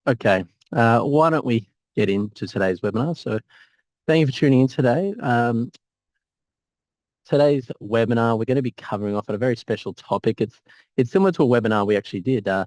Okay, why don't we get into today's webinar? So thank you for tuning in today. Today's webinar, we're going to be covering off on a very special topic. It's similar to a webinar we actually did a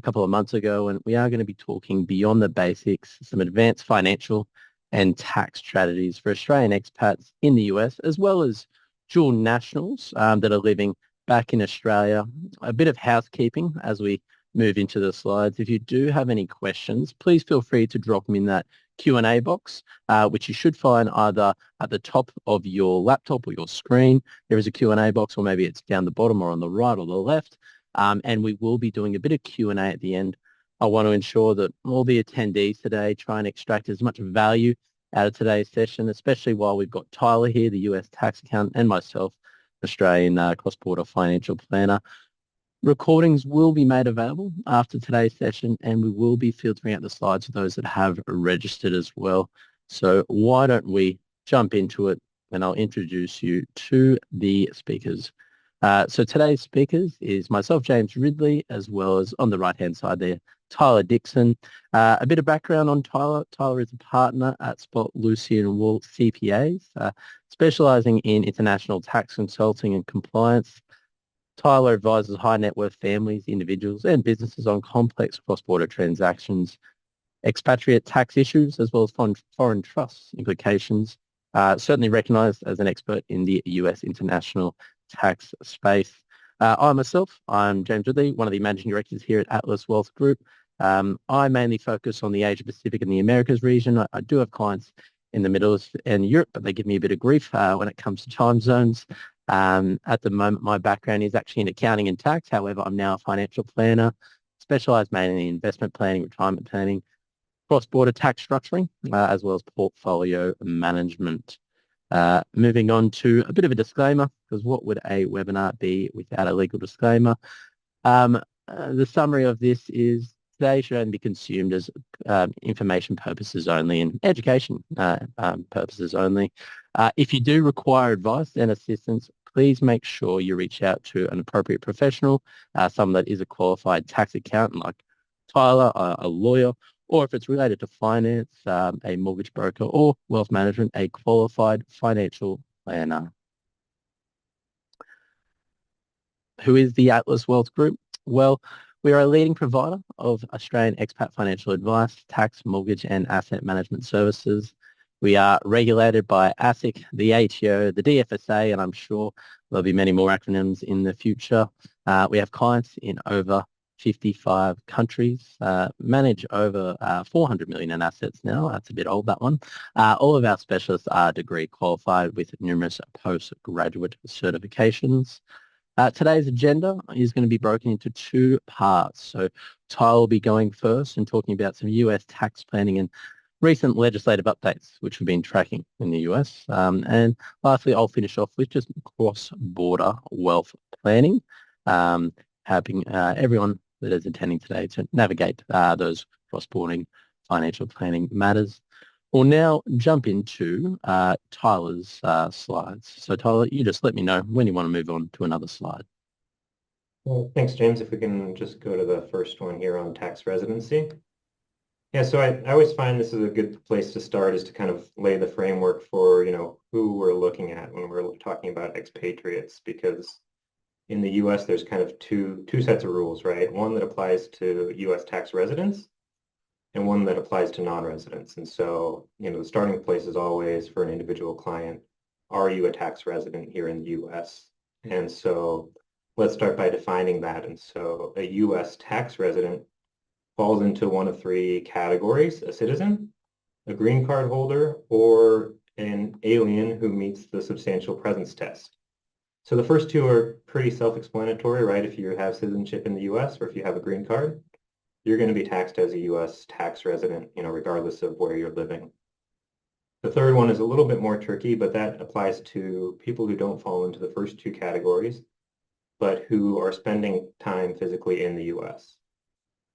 couple of months ago, and we are going to be talking beyond the basics, some advanced financial and tax strategies for Australian expats in the US, as well as dual nationals that are living back in Australia. A bit of housekeeping as we move into the slides. If you do have any questions, please feel free to drop them in that Q&A box, which you should find either at the top of your laptop or your screen. There is a Q&A box, or maybe it's down the bottom or on the right or the left. And we will be doing a bit of Q&A at the end. I want to ensure that all the attendees today try and extract as much value out of today's session, especially while we've got Tyler here, the US tax accountant, and myself, Australian cross-border financial planner. Recordings will be made available after today's session, and we will be filtering out the slides for those that have registered as well. So why don't we jump into it, and I'll introduce you to the speakers. So today's speakers is myself, James Ridley, as well as on the right-hand side there, Tyler Dixon. A bit of background on Tyler. Tyler is a partner at Spott, Lucey Wall CPAs, specialising in international tax consulting and compliance. Tyler advises high net worth families, individuals and businesses on complex cross-border transactions, expatriate tax issues, as well as foreign trust implications. Certainly recognised as an expert in the US international tax space. I'm James Ridley, one of the managing directors here at Atlas Wealth Group. I mainly focus on the Asia Pacific and the Americas region. I do have clients in the Middle East and Europe, but they give me a bit of grief when it comes to time zones. At the moment, my background is actually in accounting and tax. However, I'm now a financial planner, specialised mainly in investment planning, retirement planning, cross-border tax structuring, as well as portfolio management. Moving on to a bit of a disclaimer, because what would a webinar be without a legal disclaimer? The summary of this is today should only be consumed as information purposes only and education purposes only. If you do require advice and assistance, please make sure you reach out to an appropriate professional, someone that is a qualified tax accountant like Tyler, a lawyer, or if it's related to finance, a mortgage broker, or wealth management, a qualified financial planner. Who is the Atlas Wealth Group? Well, we are a leading provider of Australian expat financial advice, tax, mortgage, and asset management services. We are regulated by ASIC, the ATO, the DFSA, and I'm sure there'll be many more acronyms in the future. We have clients in over 55 countries, manage over 400 million in assets now. That's a bit old, that one. All of our specialists are degree qualified with numerous postgraduate certifications. Today's agenda is going to be broken into two parts. So Tyler will be going first and talking about some US tax planning and recent legislative updates, which we've been tracking in the US. And lastly, I'll finish off with just cross-border wealth planning, helping everyone that is attending today to navigate those cross-border financial planning matters. We'll now jump into Tyler's slides. So Tyler, you just let me know when you want to move on to another slide. Well, thanks, James. If we can just go to the first one here on tax residency. Yeah, so I always find this is a good place to start, is to kind of lay the framework for, who we're looking at when we're talking about expatriates, because in the US, there's kind of two sets of rules, right? One that applies to US tax residents and one that applies to non-residents. And so, the starting place is always for an individual client, are you a tax resident here in the US? And so let's start by defining that. And so a US tax resident falls into one of three categories: a citizen, a green card holder, or an alien who meets the substantial presence test. So the first two are pretty self-explanatory, right? If you have citizenship in the US or if you have a green card, you're going to be taxed as a US tax resident, regardless of where you're living. The third one is a little bit more tricky, but that applies to people who don't fall into the first two categories, but who are spending time physically in the US.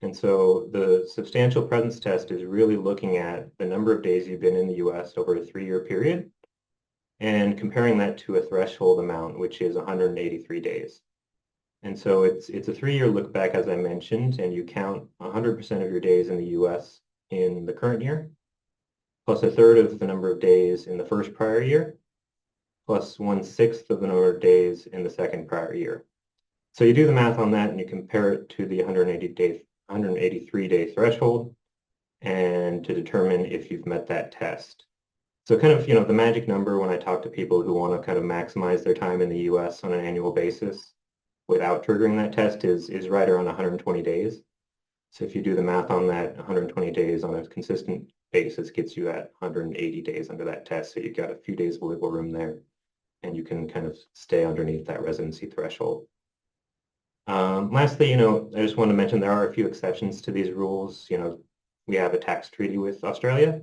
And so the substantial presence test is really looking at the number of days you've been in the US over a 3-year period and comparing that to a threshold amount, which is 183 days. And so it's a 3-year look back, as I mentioned, and you count 100% of your days in the US in the current year, plus a third of the number of days in the first prior year, plus 1/6 of the number of days in the second prior year. So you do the math on that and you compare it to the 183-day threshold and to determine if you've met that test. So kind of, the magic number when I talk to people who want to kind of maximize their time in the US on an annual basis without triggering that test is right around 120 days. So if you do the math on that, 120 days on a consistent basis gets you at 180 days under that test. So you've got a few days of wiggle room there, and you can kind of stay underneath that residency threshold. Lastly, I just want to mention there are a few exceptions to these rules. We have a tax treaty with Australia.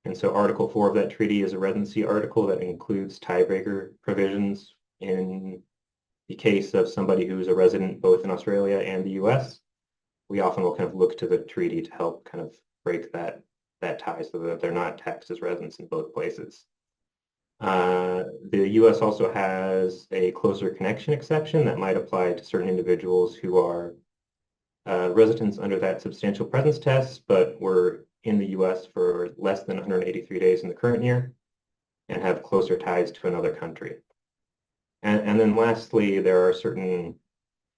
And so Article 4 of that treaty is a residency article that includes tiebreaker provisions in the case of somebody who's a resident both in Australia and the US. We often will kind of look to the treaty to help kind of break that tie so that they're not taxed as residents in both places. The US also has a closer connection exception that might apply to certain individuals who are residents under that substantial presence test, but were in the US for less than 183 days in the current year and have closer ties to another country. And then lastly, there are certain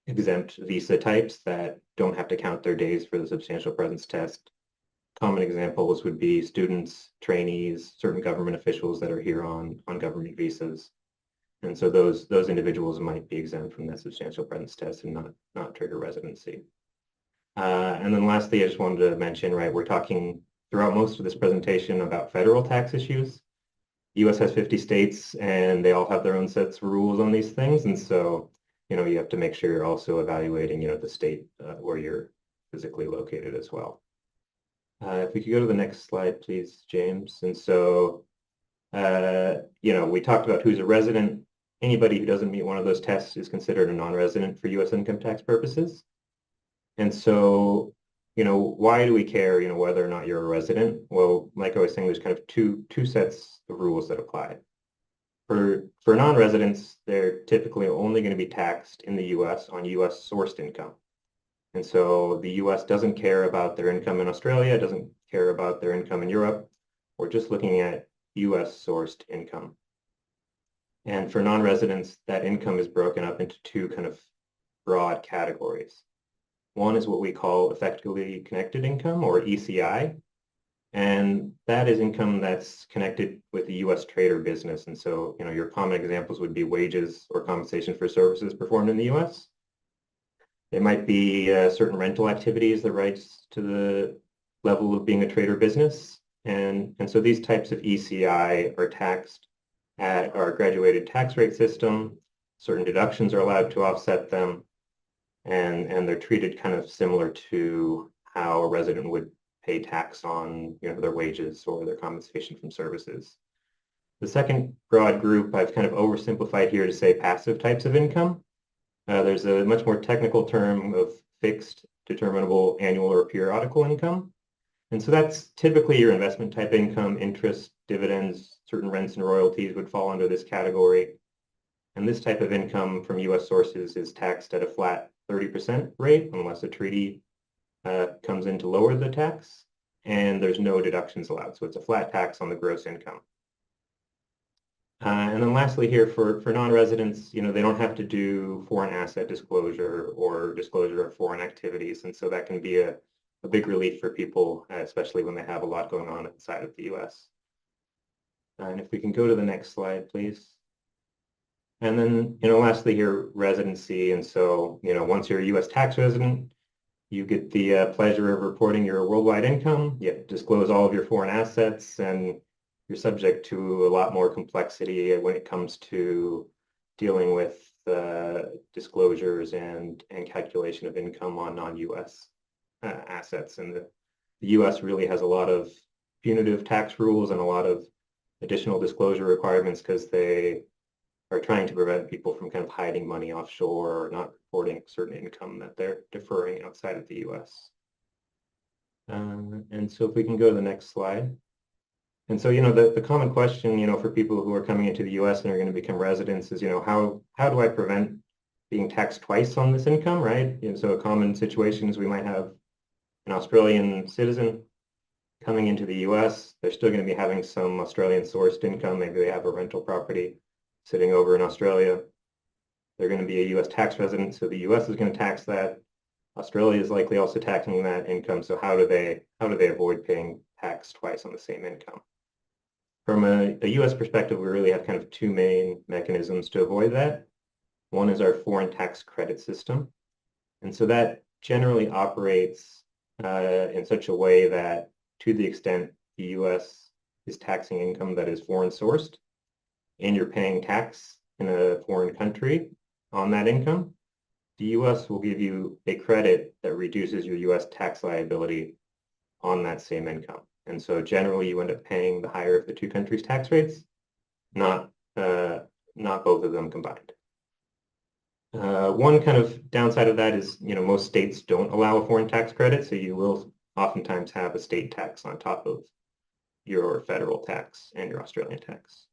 exempt visa types that don't have to count their days for the substantial presence test. Common examples would be students, trainees, certain government officials that are here on government visas. And so those individuals might be exempt from that substantial presence test and not trigger residency. And then lastly, I just wanted to mention, right, we're talking throughout most of this presentation about federal tax issues. The US has 50 states and they all have their own sets of rules on these things. And so, you have to make sure you're also evaluating, the state where you're physically located as well. If we could go to the next slide, please, James. And so, we talked about who's a resident. Anybody who doesn't meet one of those tests is considered a non-resident for US income tax purposes. And so, why do we care, whether or not you're a resident? Well, like I was saying, there's kind of two sets of rules that apply. For non-residents, they're typically only going to be taxed in the US on US sourced income. And so the US doesn't care about their income in Australia, doesn't care about their income in Europe. We're just looking at US sourced income. And for non-residents, that income is broken up into two kind of broad categories. One is what we call effectively connected income, or ECI, and that is income that's connected with the US trade or business. And so, your common examples would be wages or compensation for services performed in the US. It might be certain rental activities that rise to the level of being a trade or business. And so these types of ECI are taxed at our graduated tax rate system. Certain deductions are allowed to offset them. And they're treated kind of similar to how a resident would pay tax on their wages or their compensation from services. The second broad group I've kind of oversimplified here to say passive types of income. There's a much more technical term of fixed, determinable, annual, or periodical income. And so that's typically your investment type income, interest, dividends, certain rents and royalties would fall under this category. And this type of income from US sources is taxed at a flat 30% rate unless a treaty comes in to lower the tax, and there's no deductions allowed. So it's a flat tax on the gross income. And then lastly here, for non-residents, they don't have to do foreign asset disclosure or disclosure of foreign activities. And so that can be a big relief for people, especially when they have a lot going on outside of the US. And if we can go to the next slide, please. And then, lastly here, residency. And so, once you're a US tax resident, you get the pleasure of reporting your worldwide income. You have to disclose all of your foreign assets, and you're subject to a lot more complexity when it comes to dealing with disclosures and calculation of income on non-US assets. And the US really has a lot of punitive tax rules and a lot of additional disclosure requirements because they are trying to prevent people from kind of hiding money offshore or not reporting certain income that they're deferring outside of the US. And so if we can go to the next slide. And so, the common question, for people who are coming into the US and are going to become residents is, how do I prevent being taxed twice on this income, right? And so a common situation is we might have an Australian citizen coming into the US. They're still going to be having some Australian sourced income. Maybe they have a rental property sitting over in Australia. They're going to be a US tax resident, so the US is going to tax that. Australia is likely also taxing that income. So how do they avoid paying tax twice on the same income? From a US perspective, we really have kind of two main mechanisms to avoid that. One is our foreign tax credit system. And so that generally operates in such a way that to the extent the US is taxing income that is foreign sourced and you're paying tax in a foreign country on that income, the US will give you a credit that reduces your US tax liability on that same income. And so generally you end up paying the higher of the two countries' tax rates, not both of them combined. One kind of downside of that is, most states don't allow a foreign tax credit, so you will oftentimes have a state tax on top of your federal tax and your Australian tax.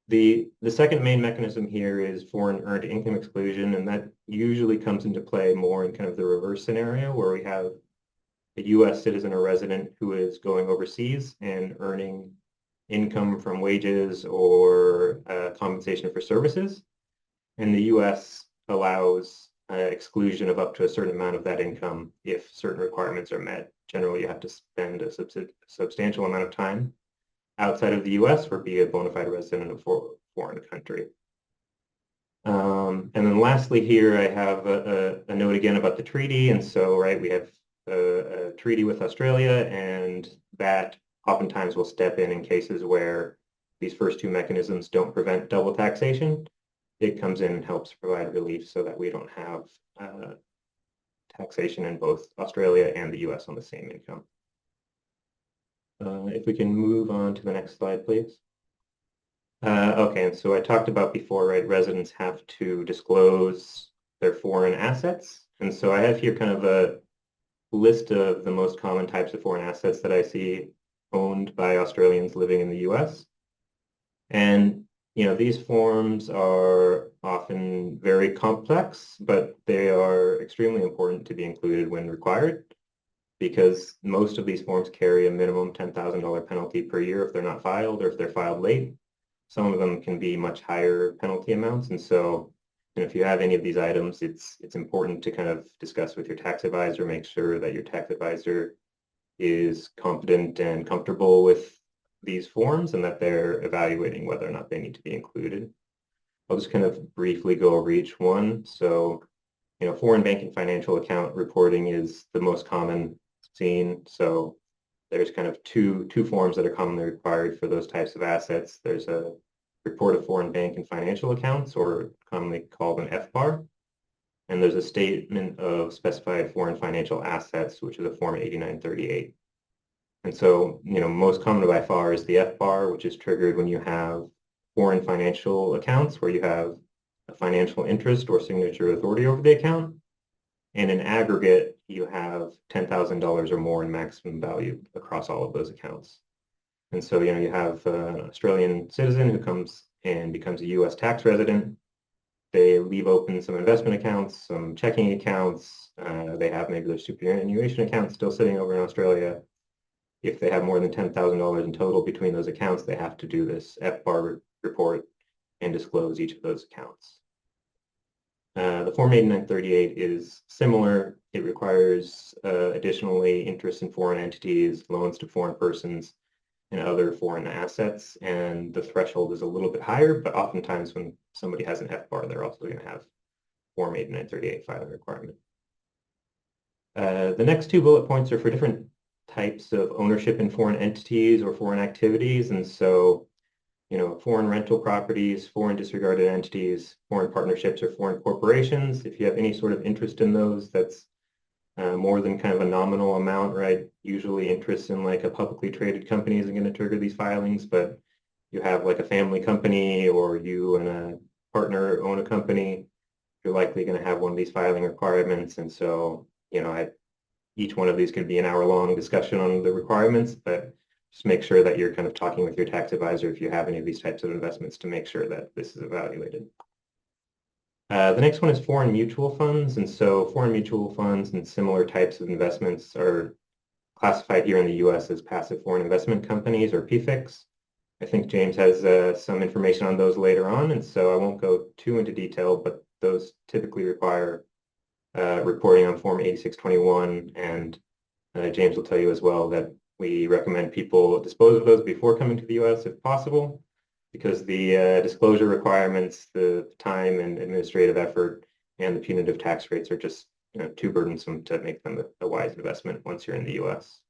The second main mechanism here is foreign earned income exclusion, and that usually comes into play more in kind of the reverse scenario where we have a US citizen or resident who is going overseas and earning income from wages or compensation for services. And the US allows exclusion of up to a certain amount of that income if certain requirements are met. Generally, you have to spend a substantial amount of time outside of the US or be a bona fide resident of a foreign country. And then lastly here, I have a note again about the treaty. And so, right, we have a treaty with Australia, and that oftentimes will step in cases where these first two mechanisms don't prevent double taxation. It comes in and helps provide relief so that we don't have taxation in both Australia and the US on the same income. If we can move on to the next slide, please. Okay, and so I talked about before, right, residents have to disclose their foreign assets. And so I have here kind of a list of the most common types of foreign assets that I see owned by Australians living in the US. And these forms are often very complex, but they are extremely important to be included when required because most of these forms carry a minimum $10,000 penalty per year if they're not filed or if they're filed late. Some of them can be much higher penalty amounts. And so if you have any of these items, it's important to kind of discuss with your tax advisor, make sure that your tax advisor is competent and comfortable with these forms and that they're evaluating whether or not they need to be included. I'll just kind of briefly go over each one. So, foreign bank and financial account reporting is the most common seen. So there's kind of two forms that are commonly required for those types of assets. There's a report of foreign bank and financial accounts, or commonly called an FBAR. And there's a statement of specified foreign financial assets, which is a Form 8938. And so, most common by far is the FBAR, which is triggered when you have foreign financial accounts where you have a financial interest or signature authority over the account. And in aggregate, you have $10,000 or more in maximum value across all of those accounts. And so, you have an Australian citizen who comes and becomes a US tax resident. They leave open some investment accounts, some checking accounts. They have maybe their superannuation account still sitting over in Australia. If they have more than $10,000 in total between those accounts, they have to do this FBAR report and disclose each of those accounts. The Form 8938 is similar. It requires additionally interest in foreign entities, loans to foreign persons, and other foreign assets. And the threshold is a little bit higher, but oftentimes when somebody has an FBAR, they're also going to have Form 8938 filing requirement. The next two bullet points are for different types of ownership in foreign entities or foreign activities. And so, foreign rental properties, foreign disregarded entities, foreign partnerships, or foreign corporations. If you have any sort of interest in those, that's more than kind of a nominal amount, right? Usually interest in like a publicly traded company isn't going to trigger these filings, but you have like a family company or you and a partner own a company, you're likely going to have one of these filing requirements. And so, each one of these could be an hour-long discussion on the requirements, but just make sure that you're kind of talking with your tax advisor if you have any of these types of investments to make sure that this is evaluated. The next one is foreign mutual funds. And so foreign mutual funds and similar types of investments are classified here in the US as passive foreign investment companies, or PFICs. I think James has some information on those later on, and so I won't go too into detail, but those typically require reporting on Form 8621, and James will tell you as well that we recommend people dispose of those before coming to the US if possible, because the disclosure requirements, the time and administrative effort, and the punitive tax rates are just too burdensome to make them a wise investment once you're in the US.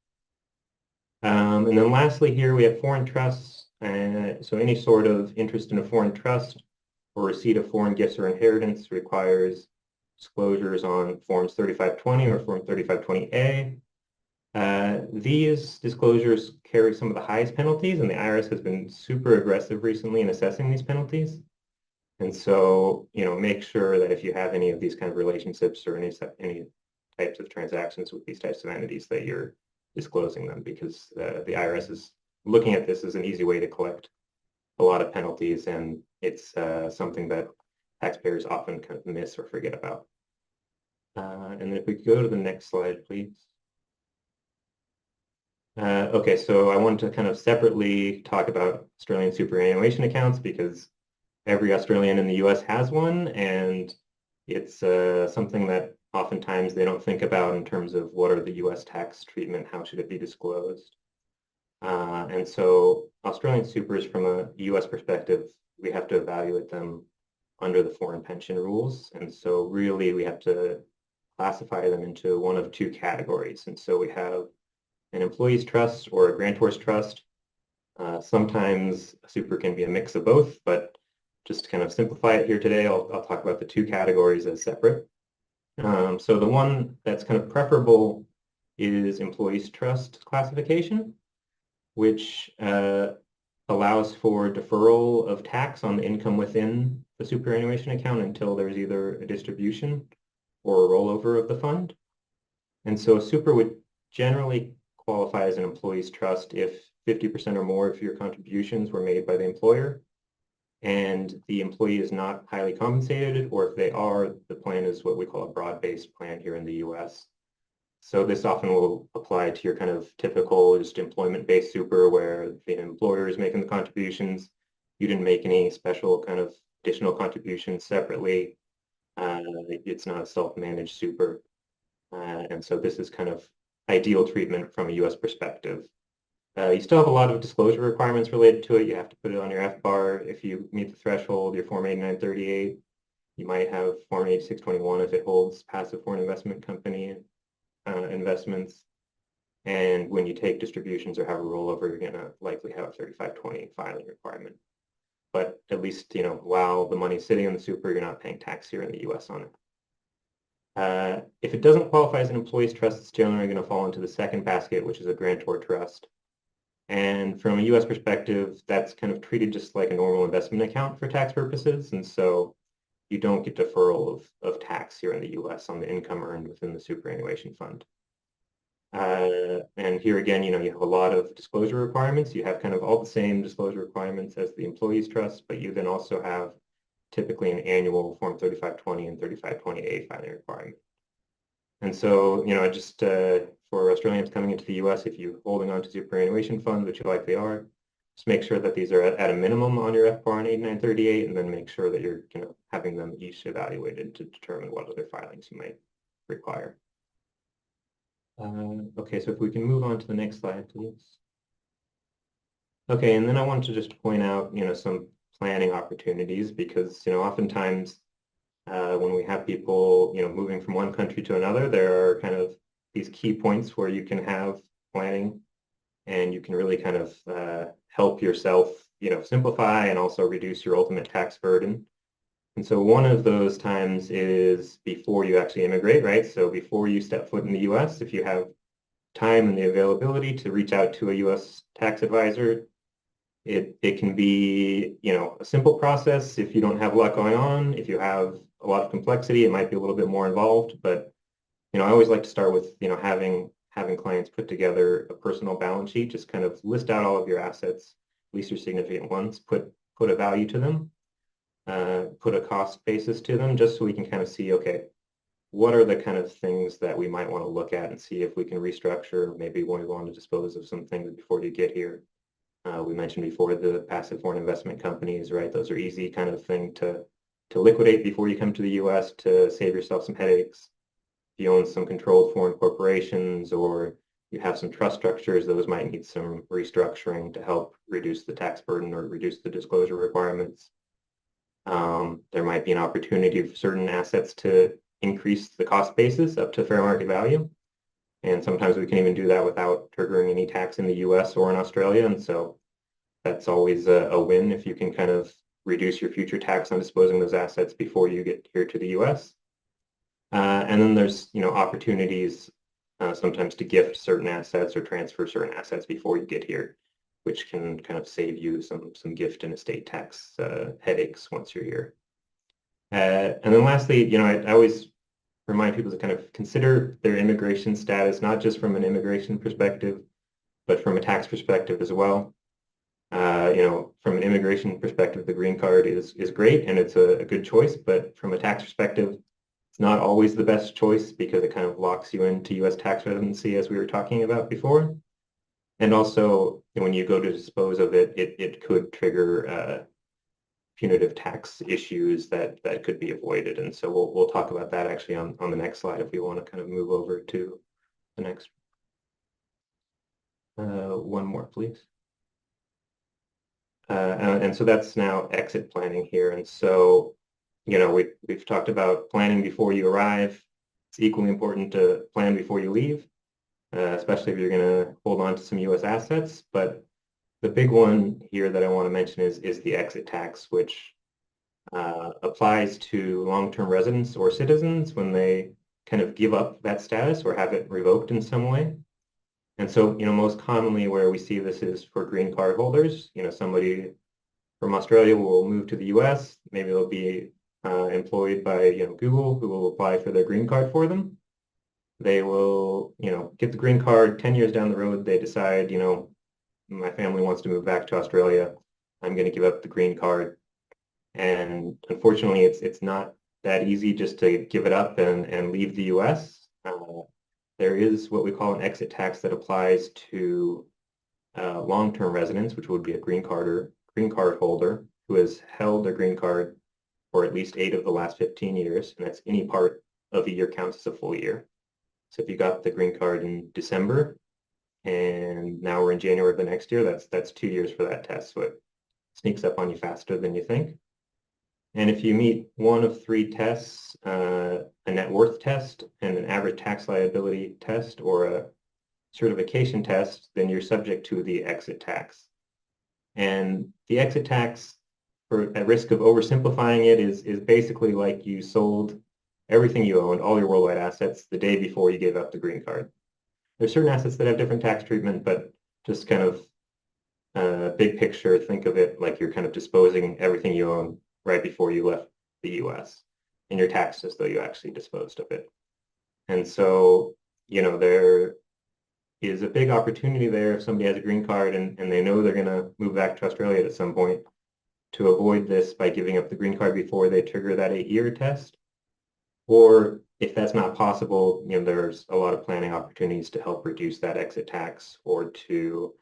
And then lastly here we have foreign trusts. So any sort of interest in a foreign trust or receipt of foreign gifts or inheritance requires disclosures on Forms 3520 or Form 3520A. These disclosures carry some of the highest penalties, and the IRS has been super aggressive recently in assessing these penalties. And so, make sure that if you have any of these kind of relationships or any types of transactions with these types of entities, that you're disclosing them, because the IRS is looking at this as an easy way to collect a lot of penalties, and it's something that taxpayers often kind of miss or forget about. And then if we go to the next slide, please. Okay, so I wanted to kind of separately talk about Australian superannuation accounts, because every Australian in the US has one, and it's something that oftentimes they don't think about in terms of what are the US tax treatment, how should it be disclosed. And so Australian supers, from a US perspective, we have to evaluate them under the foreign pension rules. And so really we have to classify them into one of two categories. And so we have an employees trust or a grantor's trust. Sometimes a super can be a mix of both, but just to kind of simplify it here today, I'll talk about the two categories as separate. So the one that's kind of preferable is employees trust classification, which allows for deferral of tax on the income within the superannuation account until there's either a distribution or a rollover of the fund. And so a super would generally qualify as an employees trust if 50% or more of your contributions were made by the employer, and the employee is not highly compensated, or if they are, the plan is what we call a broad-based plan here in the US. So this often will apply to your kind of typical just employment-based super, where the employer is making the contributions. You didn't make any special kind of additional contributions separately. It's not a self-managed super. And so this is kind of ideal treatment from a US perspective. You still have a lot of disclosure requirements related to it. You have to put it on your FBAR. If you meet the threshold, your Form 8938. You might have Form 8621 if it holds passive foreign investment company investments. And when you take distributions or have a rollover, you're going to likely have a 3520 filing requirement. But at least, while the money's sitting in the super, you're not paying tax here in the US on it. If it doesn't qualify as an employee's trust, it's generally going to fall into the second basket, which is a grantor trust. And from a US perspective, that's kind of treated just like a normal investment account for tax purposes. And so you don't get deferral of tax here in the US on the income earned within the superannuation fund. And here again, you have a lot of disclosure requirements. You have kind of all the same disclosure requirements as the employees trust, but you then also have typically an annual Form 3520 and 3520A filing requirement. And so, just for Australians coming into the US, if you're holding on to superannuation funds, which you likely are, just make sure that these are at a minimum on your FBAR and 8938, and then make sure that you're having them each evaluated to determine what other filings you might require. Okay, so if we can move on to the next slide, please. Okay, and then I want to just point out, some planning opportunities, because, oftentimes when we have people, moving from one country to another, there are kind of these key points where you can have planning, and you can really kind of help yourself, simplify and also reduce your ultimate tax burden. And so one of those times is before you actually immigrate, right? So before you step foot in the US, if you have time and the availability to reach out to a US tax advisor, it can be, a simple process if you don't have a lot going on. If you have a lot of complexity, it might be a little bit more involved. But, I always like to start with, having clients put together a personal balance sheet, just kind of list out all of your assets, at least your significant ones, put a value to them. put a cost basis to them, just so we can kind of see, okay, what are the kind of things that we might want to look at and see if we can restructure, maybe when we want to dispose of some things before you get here. We mentioned before the passive foreign investment companies, right? Those are easy kind of thing to liquidate before you come to the US to save yourself some headaches. If you own some controlled foreign corporations or you have some trust structures, those might need some restructuring to help reduce the tax burden or reduce the disclosure requirements. There might be an opportunity for certain assets to increase the cost basis up to fair market value. And sometimes we can even do that without triggering any tax in the US or in Australia. And so that's always a win if you can kind of reduce your future tax on disposing those assets before you get here to the US. And then there's, opportunities sometimes to gift certain assets or transfer certain assets before you get here, which can kind of save you some gift and estate tax headaches once you're here. And then lastly, I always remind people to kind of consider their immigration status, not just from an immigration perspective, but from a tax perspective as well. From an immigration perspective, the green card is great and it's a good choice, but from a tax perspective, it's not always the best choice because it kind of locks you into US tax residency, as we were talking about before. And also, when you go to dispose of it, it could trigger punitive tax issues that could be avoided. And so we'll talk about that actually on the next slide if we want to kind of move over to the next. One more, please. And so that's now exit planning here. And so, we've talked about planning before you arrive. It's equally important to plan before you leave, especially if you're going to hold on to some US assets. But the big one here that I want to mention is the exit tax, which applies to long-term residents or citizens when they kind of give up that status or have it revoked in some way. And so, most commonly where we see this is for green card holders. Somebody from Australia will move to the US. Maybe they'll be employed by Google, who will apply for their green card for them. They will, get the green card. 10 years down the road, they decide, my family wants to move back to Australia. I'm going to give up the green card. And unfortunately, it's not that easy just to give it up and leave the US. There is what we call an exit tax that applies to long-term residents, which would be a green card holder who has held their green card for at least 8 of the last 15 years, and that's any part of a year counts as a full year. So if you got the green card in December, and now we're in January of the next year, that's 2 years for that test, so it sneaks up on you faster than you think. And if you meet one of 3 tests, a net worth test and an average tax liability test or a certification test, then you're subject to the exit tax. And the exit tax, at risk of oversimplifying it, is basically like you sold everything you owned, all your worldwide assets, the day before you gave up the green card. There's certain assets that have different tax treatment, but just kind of big picture, think of it like you're kind of disposing everything you own right before you left the US, and you're taxed as though you actually disposed of it. And so, there is a big opportunity there if somebody has a green card and they know they're going to move back to Australia at some point to avoid this by giving up the green card before they trigger that 8-year test. Or if that's not possible, there's a lot of planning opportunities to help reduce that exit tax or to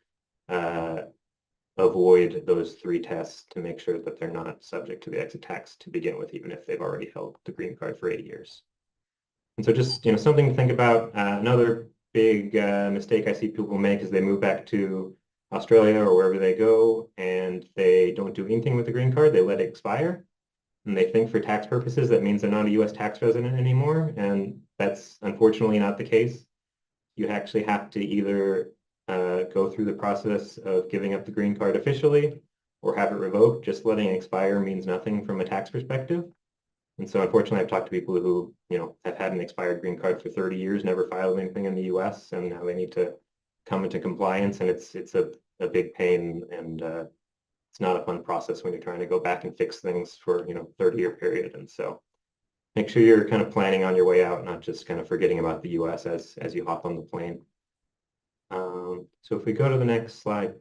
avoid those 3 tests to make sure that they're not subject to the exit tax to begin with, even if they've already held the green card for 8 years. And so just, something to think about. Another big mistake I see people make is they move back to Australia or wherever they go and they don't do anything with the green card. They let it expire. And they think for tax purposes, that means they're not a US tax resident anymore. And that's unfortunately not the case. You actually have to either go through the process of giving up the green card officially or have it revoked. Just letting it expire means nothing from a tax perspective. And so unfortunately, I've talked to people who, have had an expired green card for 30 years, never filed anything in the US, and now they need to come into compliance, and it's a big pain, and it's not a fun process when you're trying to go back and fix things for, 30-year period. And so make sure you're kind of planning on your way out, not just kind of forgetting about the US as you hop on the plane. So if we go to the next slide,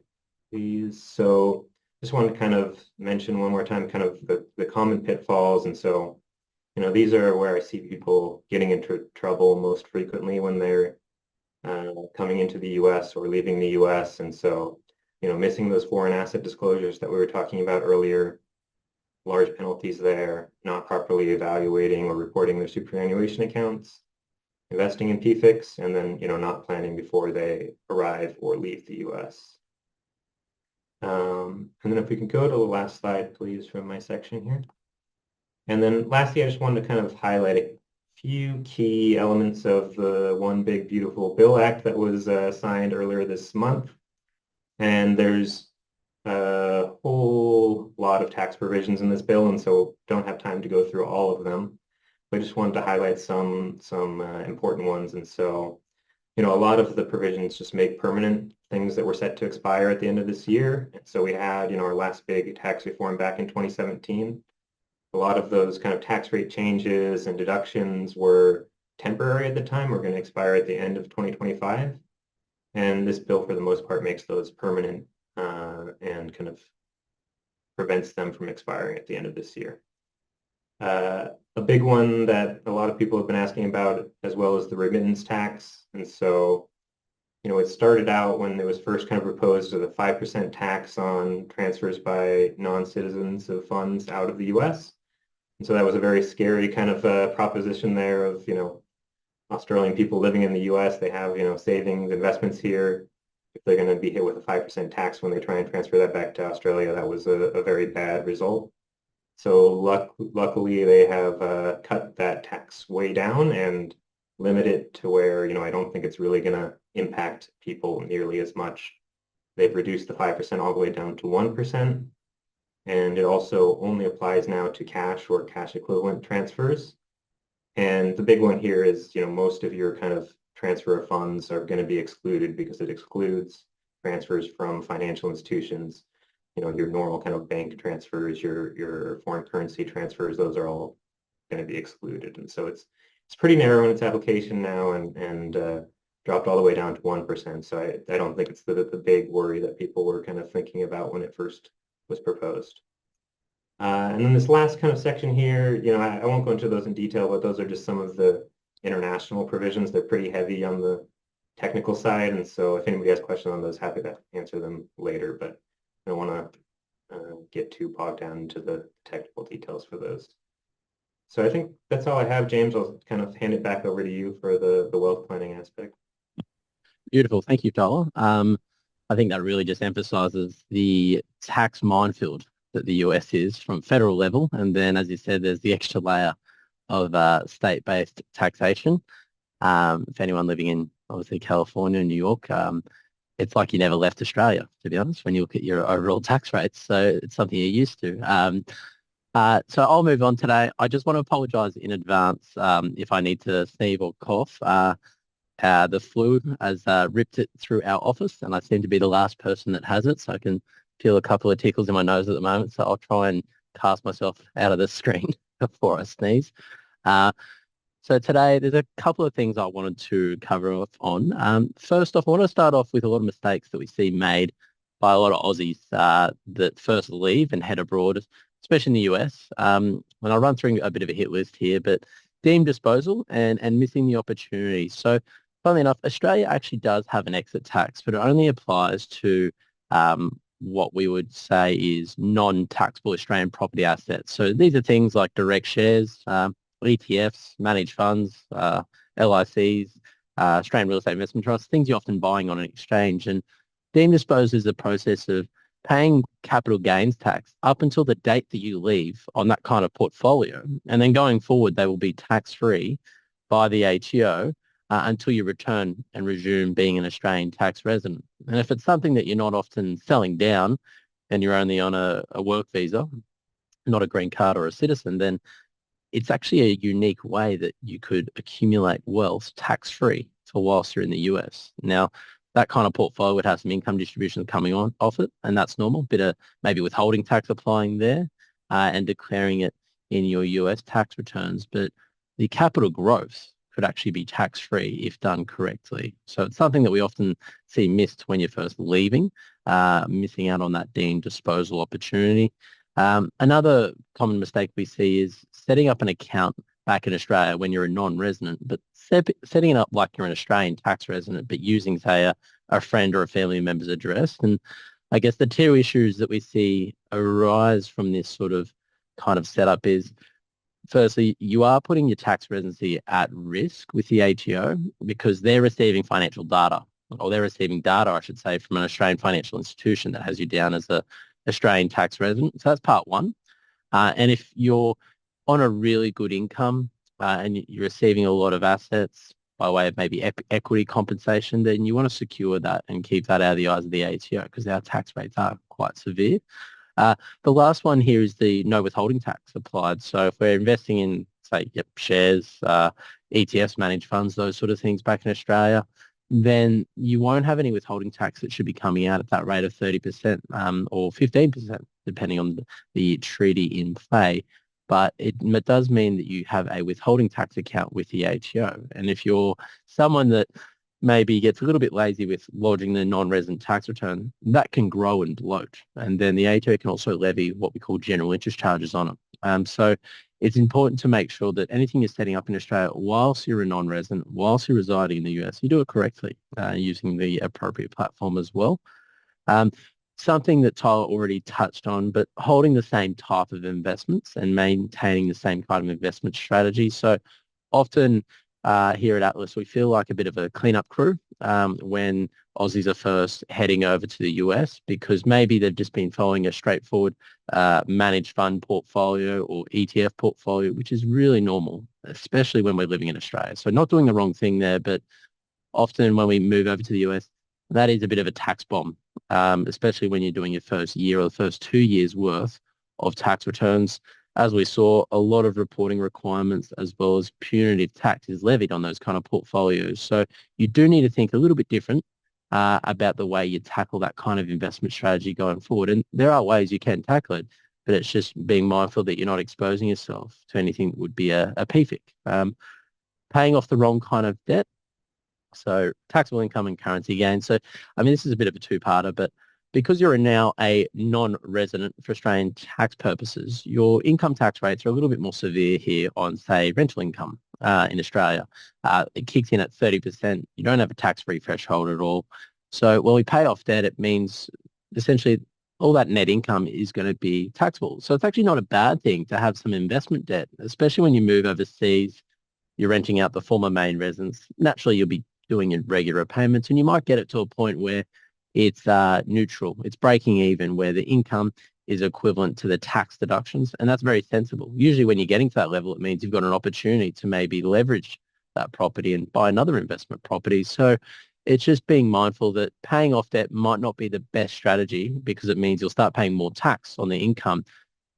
please. So just wanted to kind of mention one more time kind of the common pitfalls. And so, these are where I see people getting into trouble most frequently when they're coming into the US or leaving the US. And so, missing those foreign asset disclosures that we were talking about earlier, large penalties there, not properly evaluating or reporting their superannuation accounts, investing in PFICs, and then, not planning before they arrive or leave the US. And then if we can go to the last slide, please, from my section here. And then lastly, I just wanted to kind of highlight a few key elements of the One Big Beautiful Bill Act that was signed earlier this month. And there's a whole lot of tax provisions in this bill, and so don't have time to go through all of them. But I just wanted to highlight some important ones. And so, a lot of the provisions just make permanent things that were set to expire at the end of this year. And so we had, our last big tax reform back in 2017. A lot of those kind of tax rate changes and deductions were temporary at the time. We're going to expire at the end of 2025. And this bill, for the most part, makes those permanent and kind of prevents them from expiring at the end of this year. A big one that a lot of people have been asking about as well as the remittance tax. And so, it started out when it was first kind of proposed as a 5% tax on transfers by non-citizens of funds out of the US. And so that was a very scary kind of proposition there of, Australian people living in the US, they have, savings, investments here. If they're going to be hit with a 5% tax when they try and transfer that back to Australia, that was a very bad result. So luckily, they have cut that tax way down and limit it to where, I don't think it's really going to impact people nearly as much. They've reduced the 5% all the way down to 1%. And it also only applies now to cash or cash equivalent transfers. And the big one here is, most of your kind of transfer of funds are going to be excluded because it excludes transfers from financial institutions. Your normal kind of bank transfers, your foreign currency transfers, those are all going to be excluded. And so it's pretty narrow in its application now and dropped all the way down to 1%. So I don't think it's the big worry that people were kind of thinking about when it first was proposed. And then this last kind of section here, I won't go into those in detail, but those are just some of the international provisions. They're pretty heavy on the technical side. And so if anybody has questions on those, happy to answer them later. But I don't want to get too bogged down into the technical details for those. So I think that's all I have, James. I'll kind of hand it back over to you for the wealth planning aspect. Beautiful. Thank you, Tyler. I think that really just emphasizes the tax minefield that the US is from federal level. And then, as you said, there's the extra layer of state-based taxation. For anyone living in, obviously, California and New York, it's like you never left Australia, to be honest, when you look at your overall tax rates. So it's something you're used to. So I'll move on today. I just want to apologize in advance if I need to sneeze or cough. The flu has ripped it through our office, and I seem to be the last person that has it, so I can feel a couple of tickles in my nose at the moment, so I'll try and cast myself out of the screen before I sneeze. So today, there's a couple of things I wanted to cover off on. First off, I want to start off with a lot of mistakes that we see made by a lot of Aussies that first leave and head abroad, especially in the US. And I'll run through a bit of a hit list here, but deemed disposal and missing the opportunity. So funnily enough, Australia actually does have an exit tax, but it only applies to what we would say is non-taxable Australian property assets. So these are things like direct shares, ETFs, managed funds, LICs, Australian real estate investment trusts, things you're often buying on an exchange. And deemed disposal is the process of paying capital gains tax up until the date that you leave on that kind of portfolio. And then going forward, they will be tax-free by the ATO until you return and resume being an Australian tax resident. And if it's something that you're not often selling down and you're only on a work visa, not a green card or a citizen, then it's actually a unique way that you could accumulate wealth tax-free for whilst you're in the US. Now, that kind of portfolio would have some income distributions coming on off it, and that's normal. Bit of maybe withholding tax applying there and declaring it in your US tax returns. But the capital growth could actually be tax-free if done correctly. So it's something that we often see missed when you're first leaving, missing out on that deemed disposal opportunity. Another common mistake we see is setting up an account back in Australia when you're a non-resident, but setting it up like you're an Australian tax resident, but using, say, a friend or a family member's address. And I guess the two issues that we see arise from this sort of kind of setup is, firstly, you are putting your tax residency at risk with the ATO because they're receiving financial data, or they're receiving data, I should say, from an Australian financial institution that has you down as a Australian tax resident. So that's part one. And if you're on a really good income and you're receiving a lot of assets by way of maybe equity compensation, then you want to secure that and keep that out of the eyes of the ATO because our tax rates are quite severe. The last one here is the no withholding tax applied. So if we're investing in, say, shares, ETFs, managed funds, those sort of things back in Australia, then you won't have any withholding tax that should be coming out at that rate of 30% or 15%, depending on the treaty in play. But it does mean that you have a withholding tax account with the ATO. And if you're someone that maybe gets a little bit lazy with lodging the non-resident tax return, that can grow and bloat. And then the ATO can also levy what we call general interest charges on it. So it's important to make sure that anything you're setting up in Australia whilst you're a non-resident, whilst you're residing in the US, you do it correctly using the appropriate platform as well. Something that Tyler already touched on, but holding the same type of investments and maintaining the same kind of investment strategy. So often here at Atlas, we feel like a bit of a cleanup crew when Aussies are first heading over to the US because maybe they've just been following a straightforward managed fund portfolio or ETF portfolio, which is really normal, especially when we're living in Australia. So not doing the wrong thing there, but often when we move over to the US, that is a bit of a tax bomb, especially when you're doing your first year or the first 2 years worth of tax returns. As we saw, a lot of reporting requirements as well as punitive tax is levied on those kind of portfolios. So you do need to think a little bit different about the way you tackle that kind of investment strategy going forward. And there are ways you can tackle it, but it's just being mindful that you're not exposing yourself to anything that would be a PFIC. Paying off the wrong kind of debt. So taxable income and currency gain. So, I mean, this is a bit of a two-parter, but because you're now a non-resident for Australian tax purposes, your income tax rates are a little bit more severe here on, say, rental income in Australia. It kicks in at 30%. You don't have a tax-free threshold at all. So when we pay off debt, it means essentially all that net income is going to be taxable. So it's actually not a bad thing to have some investment debt, especially when you move overseas, you're renting out the former main residence. Naturally, you'll be doing your regular payments, and you might get it to a point where it's neutral, it's breaking even, where the income is equivalent to the tax deductions, and that's very sensible. Usually when you're getting to that level, it means you've got an opportunity to maybe leverage that property and buy another investment property. So it's just being mindful that paying off debt might not be the best strategy because it means you'll start paying more tax on the income.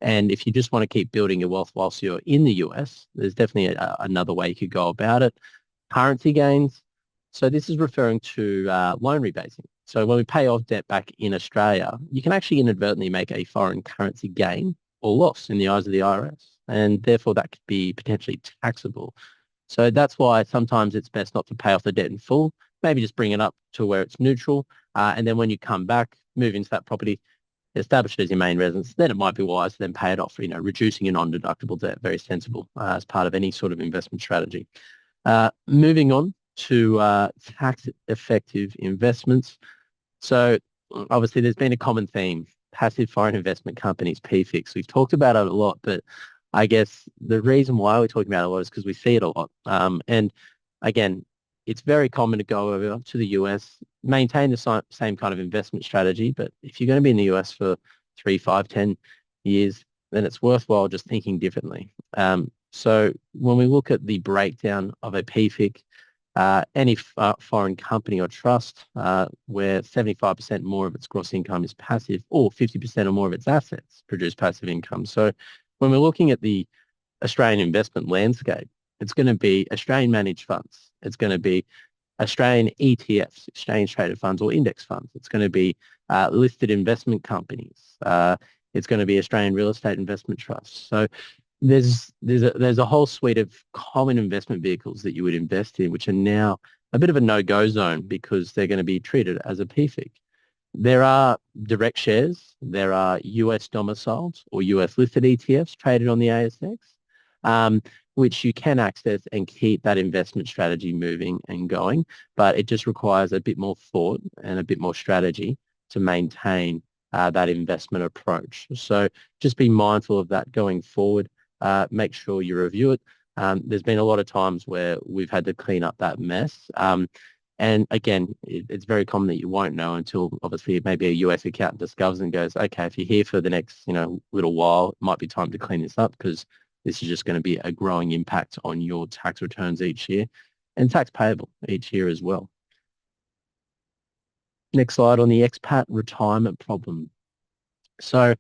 And if you just want to keep building your wealth whilst you're in the US, there's definitely another way you could go about it. Currency gains. So this is referring to loan rebasing. So when we pay off debt back in Australia, you can actually inadvertently make a foreign currency gain or loss in the eyes of the IRS, and therefore that could be potentially taxable. So that's why sometimes it's best not to pay off the debt in full, maybe just bring it up to where it's neutral, and then when you come back, move into that property, establish it as your main residence, then it might be wise to then pay it off, reducing your non-deductible debt, very sensible as part of any sort of investment strategy. Moving on to tax-effective investments. So obviously there's been a common theme, passive foreign investment companies, PFICs. We've talked about it a lot, but I guess the reason why we're talking about it a lot is because we see it a lot. And again, it's very common to go over to the US, maintain the same kind of investment strategy, but if you're going to be in the US for 3, 5, 10 years, then it's worthwhile just thinking differently. So when we look at the breakdown of a PFIC, any foreign company or trust where 75% more of its gross income is passive or 50% or more of its assets produce passive income. So when we're looking at the Australian investment landscape, it's going to be Australian managed funds. It's going to be Australian ETFs, exchange traded funds or index funds. It's going to be listed investment companies. It's going to be Australian real estate investment trusts. So There's a whole suite of common investment vehicles that you would invest in, which are now a bit of a no-go zone because they're going to be treated as a PFIC. There are direct shares, there are US domiciles or US listed ETFs traded on the ASX, um, which you can access and keep that investment strategy moving and going, but it just requires a bit more thought and a bit more strategy to maintain that investment approach. So just be mindful of that going forward. Make sure you review it. There's been a lot of times where we've had to clean up that mess. And again, it's very common that you won't know until obviously maybe a US accountant discovers and goes, okay, if you're here for the next, little while, it might be time to clean this up because this is just going to be a growing impact on your tax returns each year and tax payable each year as well. Next slide on the expat retirement problem. So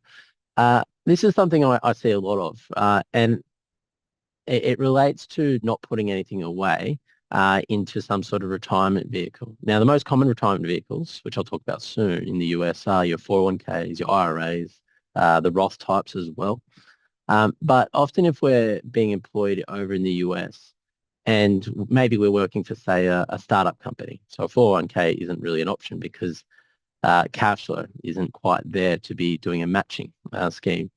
this is something I see a lot of, and it relates to not putting anything away into some sort of retirement vehicle. Now, the most common retirement vehicles, which I'll talk about soon in the US, are your 401ks, your IRAs, the Roth types as well. But often if we're being employed over in the US and maybe we're working for, say, a startup company, so a 401k isn't really an option because cash flow isn't quite there to be doing a matching scheme.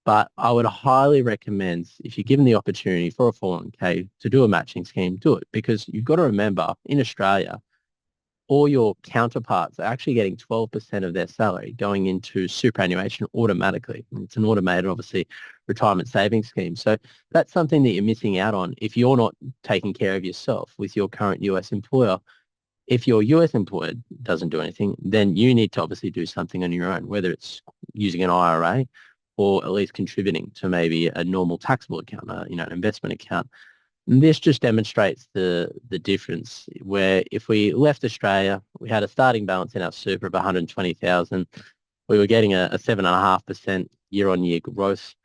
But I would highly recommend, if you're given the opportunity for a 401k to do a matching scheme, do it, because you've got to remember in Australia, all your counterparts are actually getting 12% of their salary going into superannuation automatically. It's an automated, obviously, retirement savings scheme. So that's something that you're missing out on if you're not taking care of yourself with your current US employer. If your US employer doesn't do anything, then you need to obviously do something on your own, whether it's using an IRA or at least contributing to maybe a normal taxable account, an investment account. And this just demonstrates the difference where if we left Australia, we had a starting balance in our super of 120,000, we were getting a 7.5% year-on-year growth.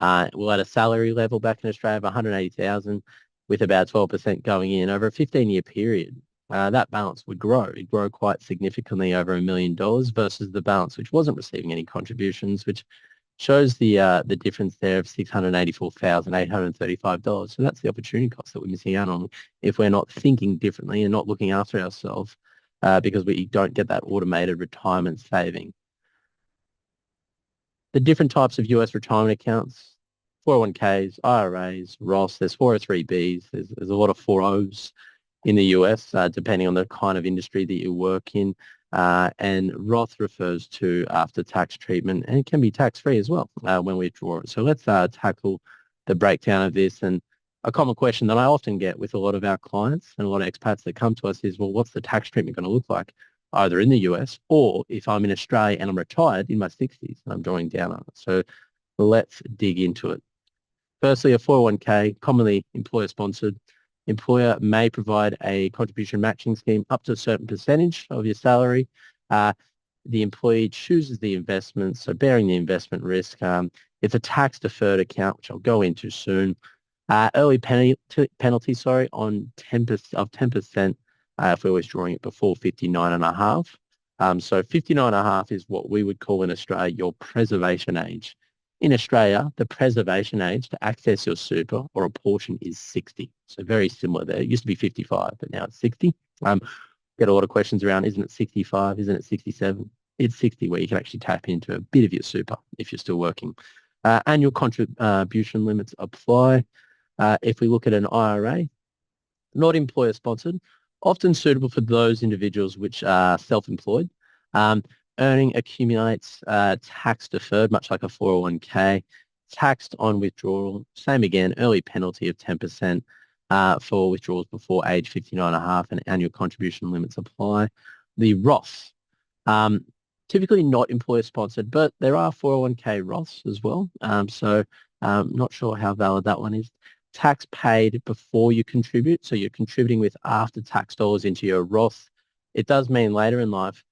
We're at a salary level back in Australia of 180,000 with about 12% going in over a 15-year period. That balance would grow. It'd grow quite significantly over $1 million versus the balance which wasn't receiving any contributions, which shows the difference there of $684,835. So that's the opportunity cost that we're missing out on if we're not thinking differently and not looking after ourselves because we don't get that automated retirement saving. The different types of US retirement accounts, 401ks, IRAs, Roths, there's 403bs, there's a lot of 4Os in the US, depending on the kind of industry that you work in. And Roth refers to after-tax treatment, and it can be tax-free as well when we withdraw it. So let's tackle the breakdown of this. And a common question that I often get with a lot of our clients and a lot of expats that come to us is, well, what's the tax treatment going to look like, either in the US or if I'm in Australia and I'm retired in my 60s and I'm drawing down on it. So let's dig into it. Firstly, a 401k, commonly employer-sponsored. Employer may provide a contribution matching scheme up to a certain percentage of your salary. The employee chooses the investment, so bearing the investment risk. It's a tax-deferred account, which I'll go into soon. Early penalty on 10% if we're withdrawing it before 59.5. So 59.5 is what we would call in Australia your preservation age. In Australia, the preservation age to access your super or a portion is 60. So very similar there. It used to be 55, but now it's 60. Get a lot of questions around, isn't it 65? Isn't it 67? It's 60 where you can actually tap into a bit of your super if you're still working. Annual contribution limits apply. If we look at an IRA, not employer sponsored, often suitable for those individuals which are self-employed. Earning accumulates tax deferred, much like a 401k, taxed on withdrawal. Same again, early penalty of 10% for withdrawals before age 59.5 and annual contribution limits apply. The Roth, typically not employer sponsored, but there are 401k Roths as well. So not sure how valid that one is. Tax paid before you contribute. So you're contributing with after tax dollars into your Roth. It does mean later in life,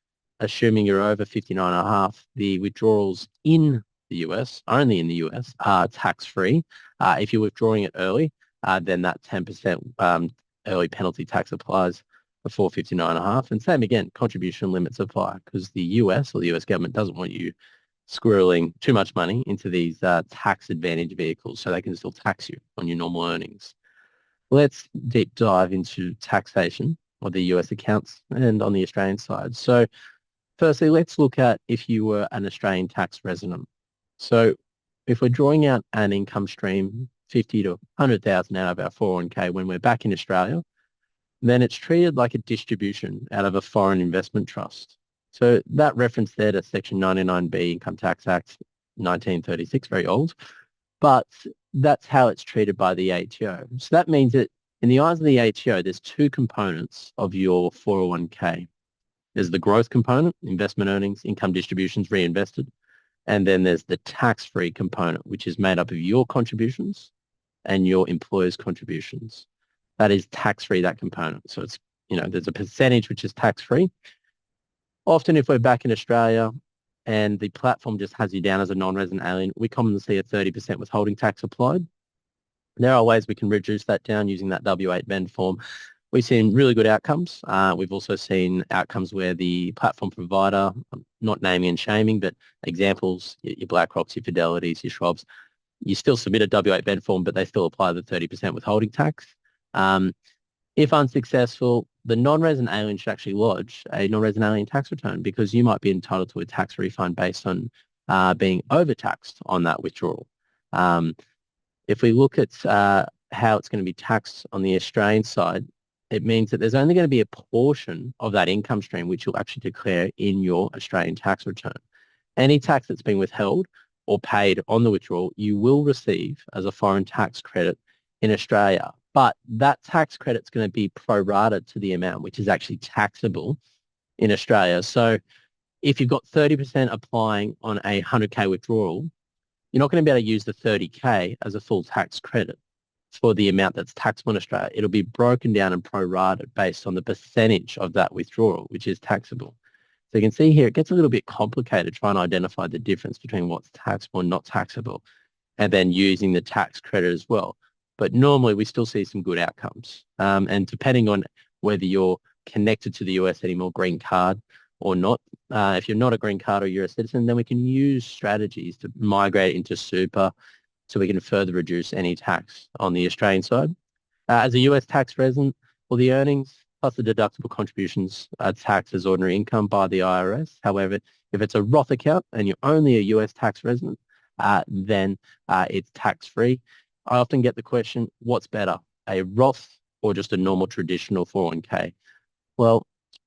assuming you're over 59.5, the withdrawals in the US, only in the US, are tax-free. If you're withdrawing it early, then that 10% early penalty tax applies before 59.5. And same again, contribution limits apply because the US or the US government doesn't want you squirreling too much money into these tax advantage vehicles so they can still tax you on your normal earnings. Let's deep dive into taxation of the US accounts and on the Australian side. So firstly, let's look at if you were an Australian tax resident. So if we're drawing out an income stream, 50 to 100,000 out of our 401k when we're back in Australia, then it's treated like a distribution out of a foreign investment trust. So that reference there to Section 99B Income Tax Act 1936, very old, but that's how it's treated by the ATO. So that means that in the eyes of the ATO, there's two components of your 401k. There's the growth component, investment earnings, income distributions reinvested, and then there's the tax-free component, which is made up of your contributions and your employer's contributions. That is tax-free, that component. So it's, there's a percentage which is tax-free. Often if we're back in Australia and the platform just has you down as a non-resident alien, we commonly see a 30% withholding tax applied. There are ways we can reduce that down using that W8 bend form. We've seen really good outcomes. We've also seen outcomes where the platform provider, not naming and shaming, but examples, your BlackRocks, your Fidelities, your Schwabs, you still submit a W8 bend form, but they still apply the 30% withholding tax. If unsuccessful, the non-resident alien should actually lodge a non-resident alien tax return because you might be entitled to a tax refund based on being overtaxed on that withdrawal. If we look at how it's going to be taxed on the Australian side, it means that there's only going to be a portion of that income stream which you'll actually declare in your Australian tax return. Any tax that's been withheld or paid on the withdrawal, you will receive as a foreign tax credit in Australia. But that tax credit's going to be prorated to the amount which is actually taxable in Australia. So if you've got 30% applying on a 100K withdrawal, you're not going to be able to use the 30K as a full tax credit for the amount that's taxable in Australia. It'll be broken down and prorated based on the percentage of that withdrawal, which is taxable. So you can see here, it gets a little bit complicated trying to identify the difference between what's taxable and not taxable, and then using the tax credit as well. But normally we still see some good outcomes. And depending on whether you're connected to the US anymore, green card or not, if you're not a green card or you're a citizen, then we can use strategies to migrate into super so we can further reduce any tax on the Australian side. As a US tax resident, well, the earnings plus the deductible contributions are taxed as ordinary income by the IRS. However, if it's a Roth account and you're only a US tax resident, then it's tax-free. I often get the question, what's better, a Roth or just a normal traditional 401k? Well,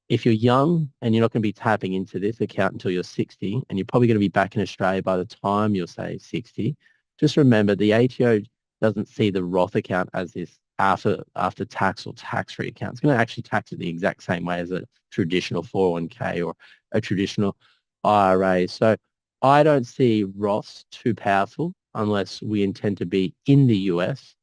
if you're young and you're not going to be tapping into this account until you're 60, and you're probably going to be back in Australia by the time you're, say, 60, just remember the ATO doesn't see the Roth account as this after tax or tax-free account. It's going to actually tax it the exact same way as a traditional 401k or a traditional IRA. So I don't see Roths too powerful unless we intend to be in the US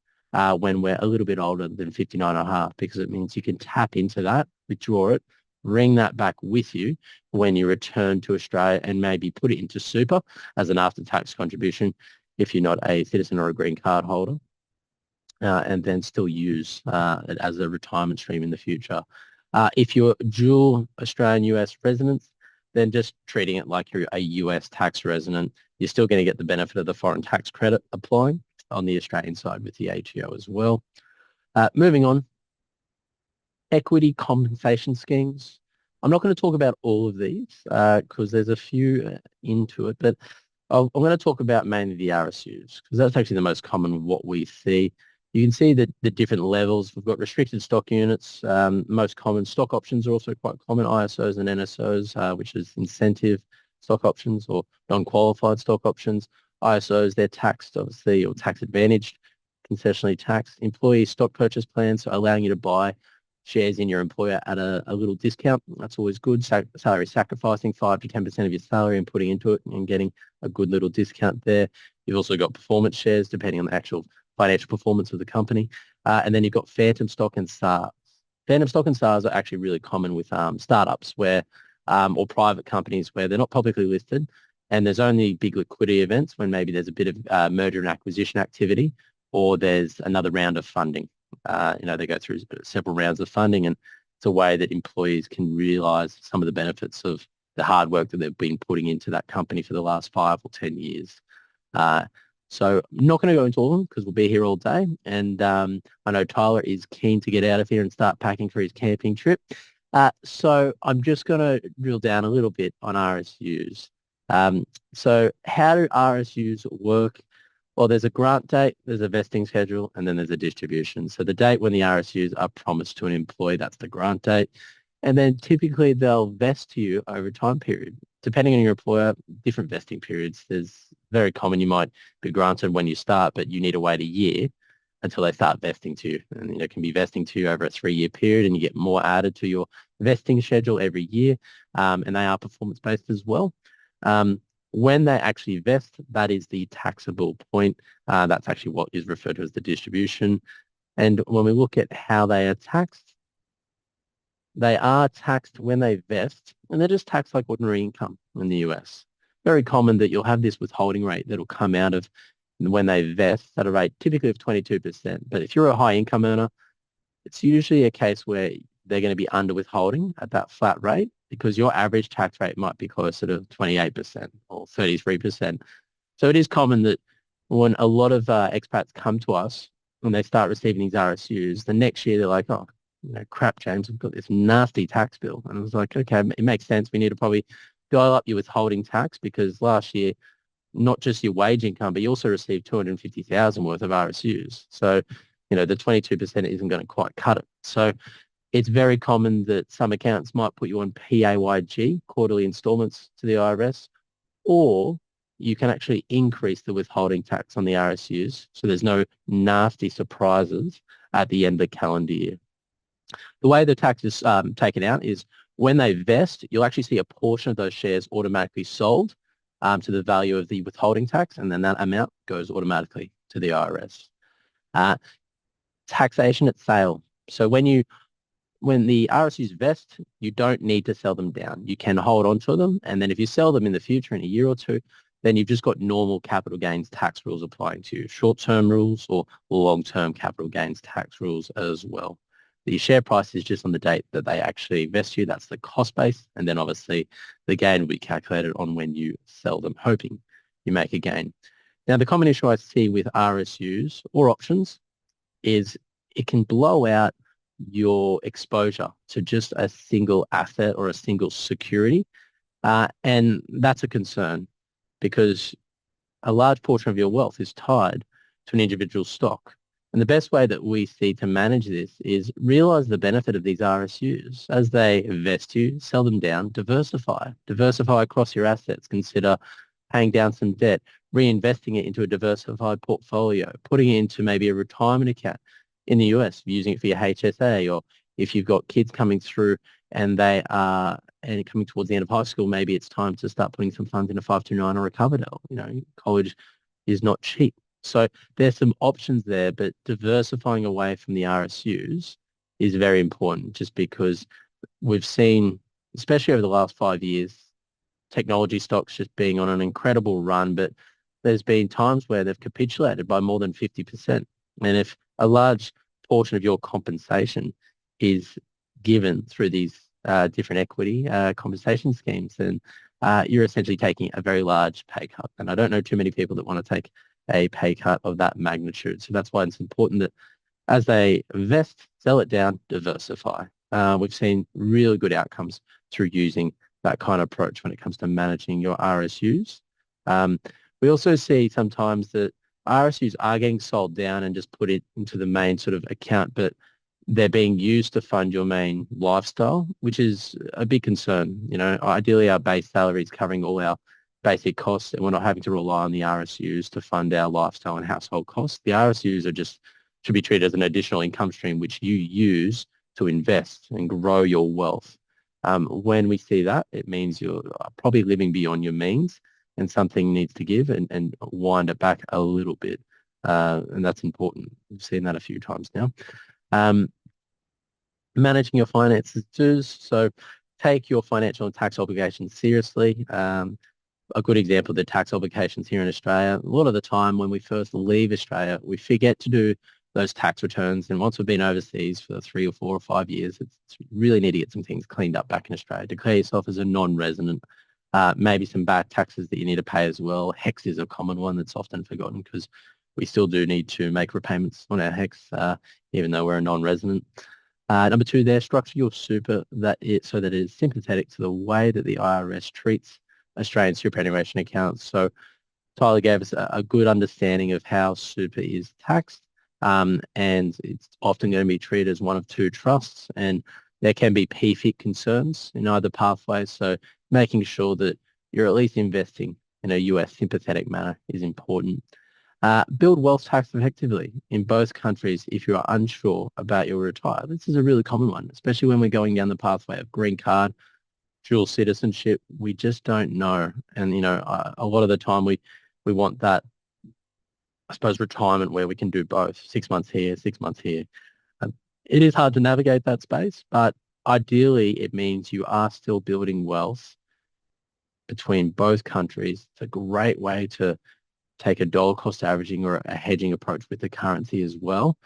when we're a little bit older than 59 and a half, because it means you can tap into that, withdraw it, bring that back with you when you return to Australia and maybe put it into super as an after-tax contribution if you're not a citizen or a green card holder, and then still use it as a retirement stream in the future. If you're dual Australian-US residents, then just treating it like you're a US tax resident, you're still going to get the benefit of the foreign tax credit applying on the Australian side with the ATO as well. Moving on, equity compensation schemes. I'm not going to talk about all of these because there's a few into it, but I'm going to talk about mainly the RSUs because that's actually the most common of what we see. You can see the different levels. We've got restricted stock units, most common. Stock options are also quite common, ISOs and NSOs, which is incentive stock options or non-qualified stock options. ISOs, they're taxed, obviously, or tax advantaged, concessionally taxed. Employee stock purchase plans, so allowing you to buy shares in your employer at a little discount. That's always good. Salary sacrificing 5 to 10% of your salary and putting into it and getting a good little discount there. You've also got performance shares depending on the actual financial performance of the company. And then you've got phantom stock and SARs. Phantom stock and SARs are actually really common with startups where, or private companies where they're not publicly listed and there's only big liquidity events when maybe there's a bit of merger and acquisition activity or there's another round of funding. They go through several rounds of funding, and it's a way that employees can realize some of the benefits of the hard work that they've been putting into that company for the last 5 or 10 years. So I'm not going to go into all of them because we'll be here all day. And I know Tyler is keen to get out of here and start packing for his camping trip. So I'm just going to drill down a little bit on RSUs. So how do RSUs work? Well, there's a grant date, there's a vesting schedule, and then there's a distribution. So the date when the RSUs are promised to an employee, that's the grant date. And then typically they'll vest to you over a time period. Depending on your employer, different vesting periods. There's very common you might be granted when you start, but you need to wait a year until they start vesting to you. And it can be vesting to you over a 3-year period, and you get more added to your vesting schedule every year. And they are performance-based as well. When they actually vest, that is the taxable point. That's actually what is referred to as the distribution. And when we look at how they are taxed when they vest, and they're just taxed like ordinary income in the US. Very common that you'll have this withholding rate that'll come out of when they vest at a rate typically of 22%. But if you're a high income earner, it's usually a case where they're going to be under withholding at that flat rate because your average tax rate might be closer to 28% or 33%. So it is common that when a lot of expats come to us and they start receiving these RSUs, the next year they're like, oh, crap, James, we've got this nasty tax bill. And I was like, okay, it makes sense. We need to probably dial up your withholding tax because last year, not just your wage income, but you also received 250,000 worth of RSUs. So, the 22% isn't going to quite cut it. So it's very common that some accounts might put you on PAYG, quarterly installments to the IRS, or you can actually increase the withholding tax on the RSUs. So there's no nasty surprises at the end of the calendar year. The way the tax is taken out is when they vest, you'll actually see a portion of those shares automatically sold to the value of the withholding tax, and then that amount goes automatically to the IRS. Taxation at sale. So when the RSUs vest, you don't need to sell them down. You can hold on to them, and then if you sell them in the future in a year or two, then you've just got normal capital gains tax rules applying to you, short-term rules or long-term capital gains tax rules as well. The share price is just on the date that they actually vest you. That's the cost base. And then obviously the gain will be calculated on when you sell them, hoping you make a gain. Now, the common issue I see with RSUs or options is it can blow out your exposure to just a single asset or a single security. And that's a concern because a large portion of your wealth is tied to an individual stock. And the best way that we see to manage this is realize the benefit of these RSUs. As they vest you, sell them down, diversify across your assets, consider paying down some debt, reinvesting it into a diversified portfolio, putting it into maybe a retirement account in the US, using it for your HSA, or if you've got kids coming through and they are coming towards the end of high school, maybe it's time to start putting some funds in a 529 or a Coverdell. College is not cheap. So there's some options there, but diversifying away from the RSUs is very important just because we've seen, especially over the last 5 years, technology stocks just being on an incredible run, but there's been times where they've capitulated by more than 50%. And if a large portion of your compensation is given through these different equity compensation schemes, then you're essentially taking a very large pay cut. And I don't know too many people that want to take a pay cut of that magnitude. So that's why it's important that as they invest, sell it down, diversify. We've seen really good outcomes through using that kind of approach when it comes to managing your RSUs. We also see sometimes that RSUs are getting sold down and just put it into the main sort of account, but they're being used to fund your main lifestyle, which is a big concern. Ideally our base salary is covering all our basic costs and we're not having to rely on the RSUs to fund our lifestyle and household costs. The RSUs should be treated as an additional income stream which you use to invest and grow your wealth. When we see that, it means you're probably living beyond your means and something needs to give and wind it back a little bit. And that's important. We've seen that a few times now. Managing your finances too. So take your financial and tax obligations seriously. A good example of the tax obligations here in Australia. A lot of the time when we first leave Australia, we forget to do those tax returns. And once we've been overseas for 3 or 4 or 5 years, it's really need to get some things cleaned up back in Australia. Declare yourself as a non-resident. Maybe some back taxes that you need to pay as well. HEX is a common one that's often forgotten because we still do need to make repayments on our HEX, even though we're a non-resident. Number two, there, structure your super so that it is sympathetic to the way that the IRS treats Australian superannuation accounts. So Tyler gave us a good understanding of how super is taxed, and it's often going to be treated as one of two trusts, and there can be PFIC concerns in either pathway. So making sure that you're at least investing in a US sympathetic manner is important. Build wealth tax effectively in both countries if you are unsure about your retire. This is a really common one, especially when we're going down the pathway of green card, dual citizenship. We just don't know. And, a lot of the time we want that, I suppose, retirement where we can do both, 6 months here, 6 months here. It is hard to navigate that space, but ideally it means you are still building wealth between both countries. It's a great way to take a dollar cost averaging or a hedging approach with the currency as well.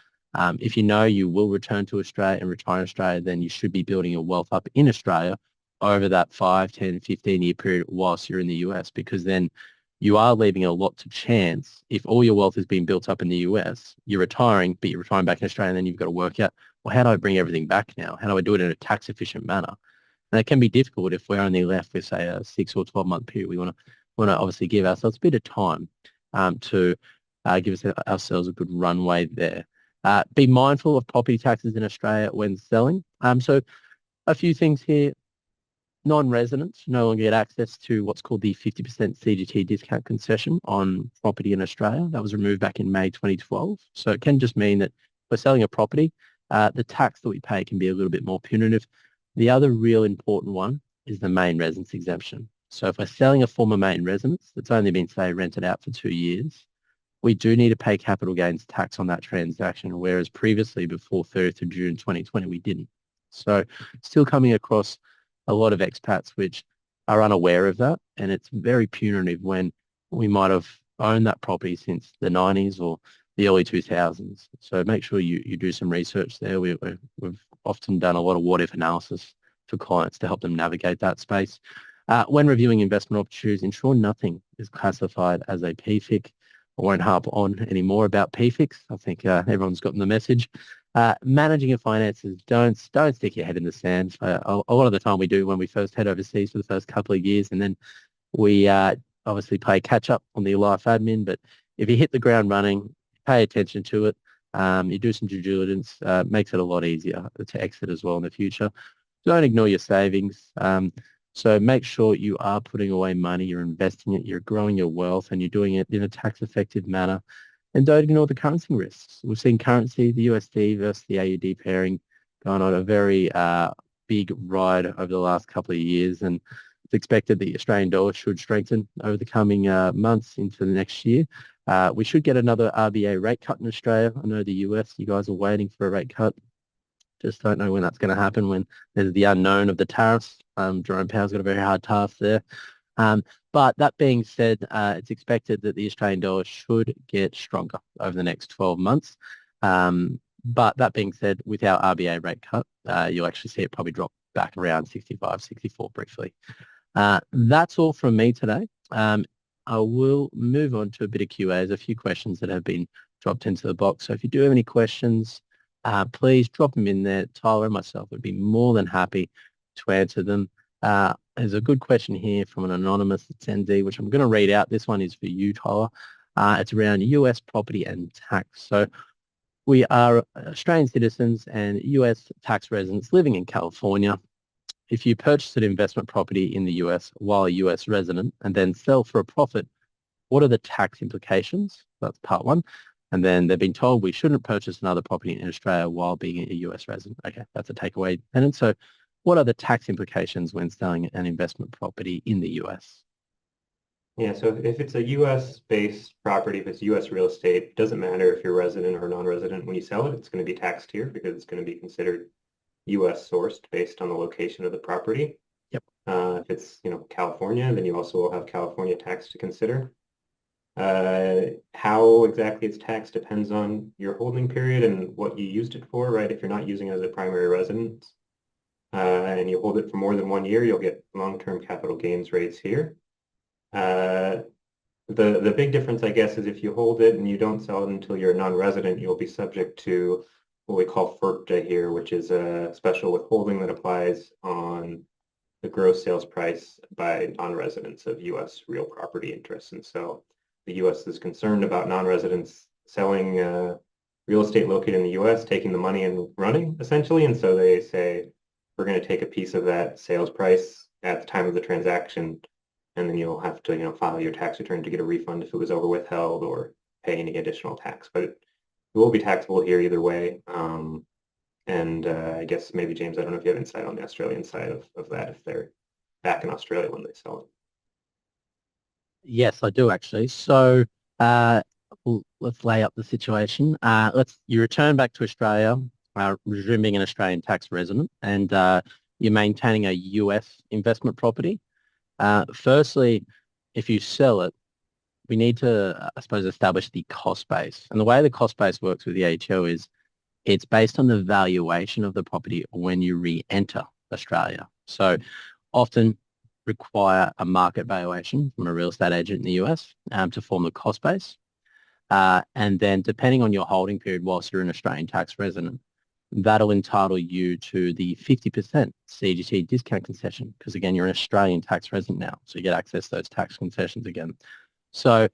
If you know you will return to Australia and retire in Australia, then you should be building your wealth up in Australia over that 5, 10, 15-year period whilst you're in the US, because then you are leaving a lot to chance. If all your wealth is being built up in the US, you're retiring, but you're retiring back in Australia, and then you've got to work out, well, how do I bring everything back now? How do I do it in a tax-efficient manner? And it can be difficult if we're only left with, say, a 6 or 12-month period. We want to obviously give ourselves a bit of time to give ourselves a good runway there. Be mindful of property taxes in Australia when selling. So a few things here. Non-residents no longer get access to what's called the 50% CGT discount concession on property in Australia. That was removed back in May 2012. So it can just mean that for selling a property, the tax that we pay can be a little bit more punitive. The other real important one is the main residence exemption. So if we're selling a former main residence that's only been, say, rented out for 2 years, we do need to pay capital gains tax on that transaction, whereas previously, before 30th of June 2020, we didn't. So still coming across a lot of expats which are unaware of that, and it's very punitive when we might have owned that property since the 90s or the early 2000s. So make sure you do some research there. We've often done a lot of what-if analysis for clients to help them navigate that space. When reviewing investment opportunities, ensure nothing is classified as a PFIC. I won't harp on any more about PFICs. I think everyone's gotten the message. Managing your finances, don't stick your head in the sand. A lot of the time we do when we first head overseas for the first couple of years, and then we obviously play catch up on the life admin. But if you hit the ground running, pay attention to it, you do some due diligence, makes it a lot easier to exit as well in the future. Don't ignore your savings. So make sure you are putting away money, you're investing it, you're growing your wealth, and you're doing it in a tax-effective manner. And don't ignore the currency risks. We've seen currency, the USD versus the AUD pairing, going on a very big ride over the last couple of years. And it's expected the Australian dollar should strengthen over the coming months into the next year. We should get another RBA rate cut in Australia. I know the US, you guys are waiting for a rate cut. Just don't know when that's going to happen, when there's the unknown of the tariffs. Jerome Powell's got a very hard task there. But that being said, it's expected that the Australian dollar should get stronger over the next 12 months. But that being said, with our RBA rate cut, you'll actually see it probably drop back around 65, 64 briefly. That's all from me today. I will move on to a bit of Q&A. There's a few questions that have been dropped into the box. So if you do have any questions, please drop them in there. Tyler and myself would be more than happy to answer them. There's a good question here from an anonymous attendee, which I'm going to read out. This one is for you, Tyler. It's around US property and tax. So we are Australian citizens and US tax residents living in California. If you purchase an investment property in the US while a US resident and then sell for a profit, what are the tax implications? That's part one. And then they've been told we shouldn't purchase another property in Australia while being a US resident. Okay, that's a takeaway. And so what are the tax implications when selling an investment property in the US? Yeah, so if it's a US-based property, if it's US real estate, it doesn't matter if you're resident or non-resident. When you sell it, it's going to be taxed here because it's going to be considered US sourced based on the location of the property. Yep. If it's, California, then you also will have California tax to consider. How exactly it's taxed depends on your holding period and what you used it for, right? If you're not using it as a primary residence and you hold it for more than 1 year, you'll get long-term capital gains rates here. The big difference, I guess, is if you hold it and you don't sell it until you're a non-resident, you'll be subject to what we call FERPTA here, which is a special withholding that applies on the gross sales price by non-residents of U.S. real property interests. And so the U.S. is concerned about non-residents selling real estate located in the U.S., taking the money and running, essentially. And so they say, we're going to take a piece of that sales price at the time of the transaction, and then you'll have to, file your tax return to get a refund if it was over withheld or pay any additional tax. But it will be taxable here either way. And I guess maybe, James, I don't know if you have insight on the Australian side of that, if they're back in Australia when they sell it. Yes, I do actually. So let's lay up the situation. You return back to Australia, resume being an Australian tax resident, and you're maintaining a US investment property. Firstly, if you sell it, we need to, I suppose, establish the cost base. And the way the cost base works with the ATO is it's based on the valuation of the property when you re-enter Australia. So often require a market valuation from a real estate agent in the US to form the cost base. And then depending on your holding period whilst you're an Australian tax resident, that'll entitle you to the 50% CGT discount concession because, again, you're an Australian tax resident now, so you get access to those tax concessions again. So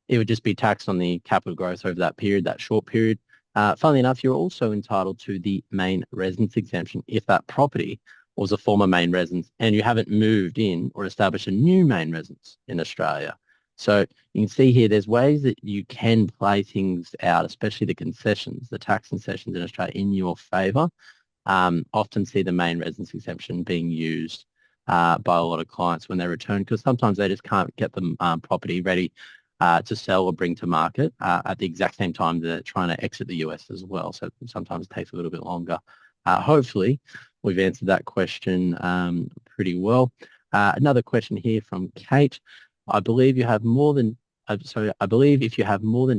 it would just be taxed on the capital growth over that period, that short period. Funnily enough, you're also entitled to the main residence exemption if that property was a former main residence and you haven't moved in or established a new main residence in Australia. So you can see here, there's ways that you can play things out, especially the concessions, the tax concessions in Australia in your favour. Often see the main residence exemption being used by a lot of clients when they return because sometimes they just can't get the property ready to sell or bring to market at the exact same time they're trying to exit the US as well. So sometimes it takes a little bit longer. Hopefully, we've answered that question pretty well. Another question here from Kate. I believe if you have more than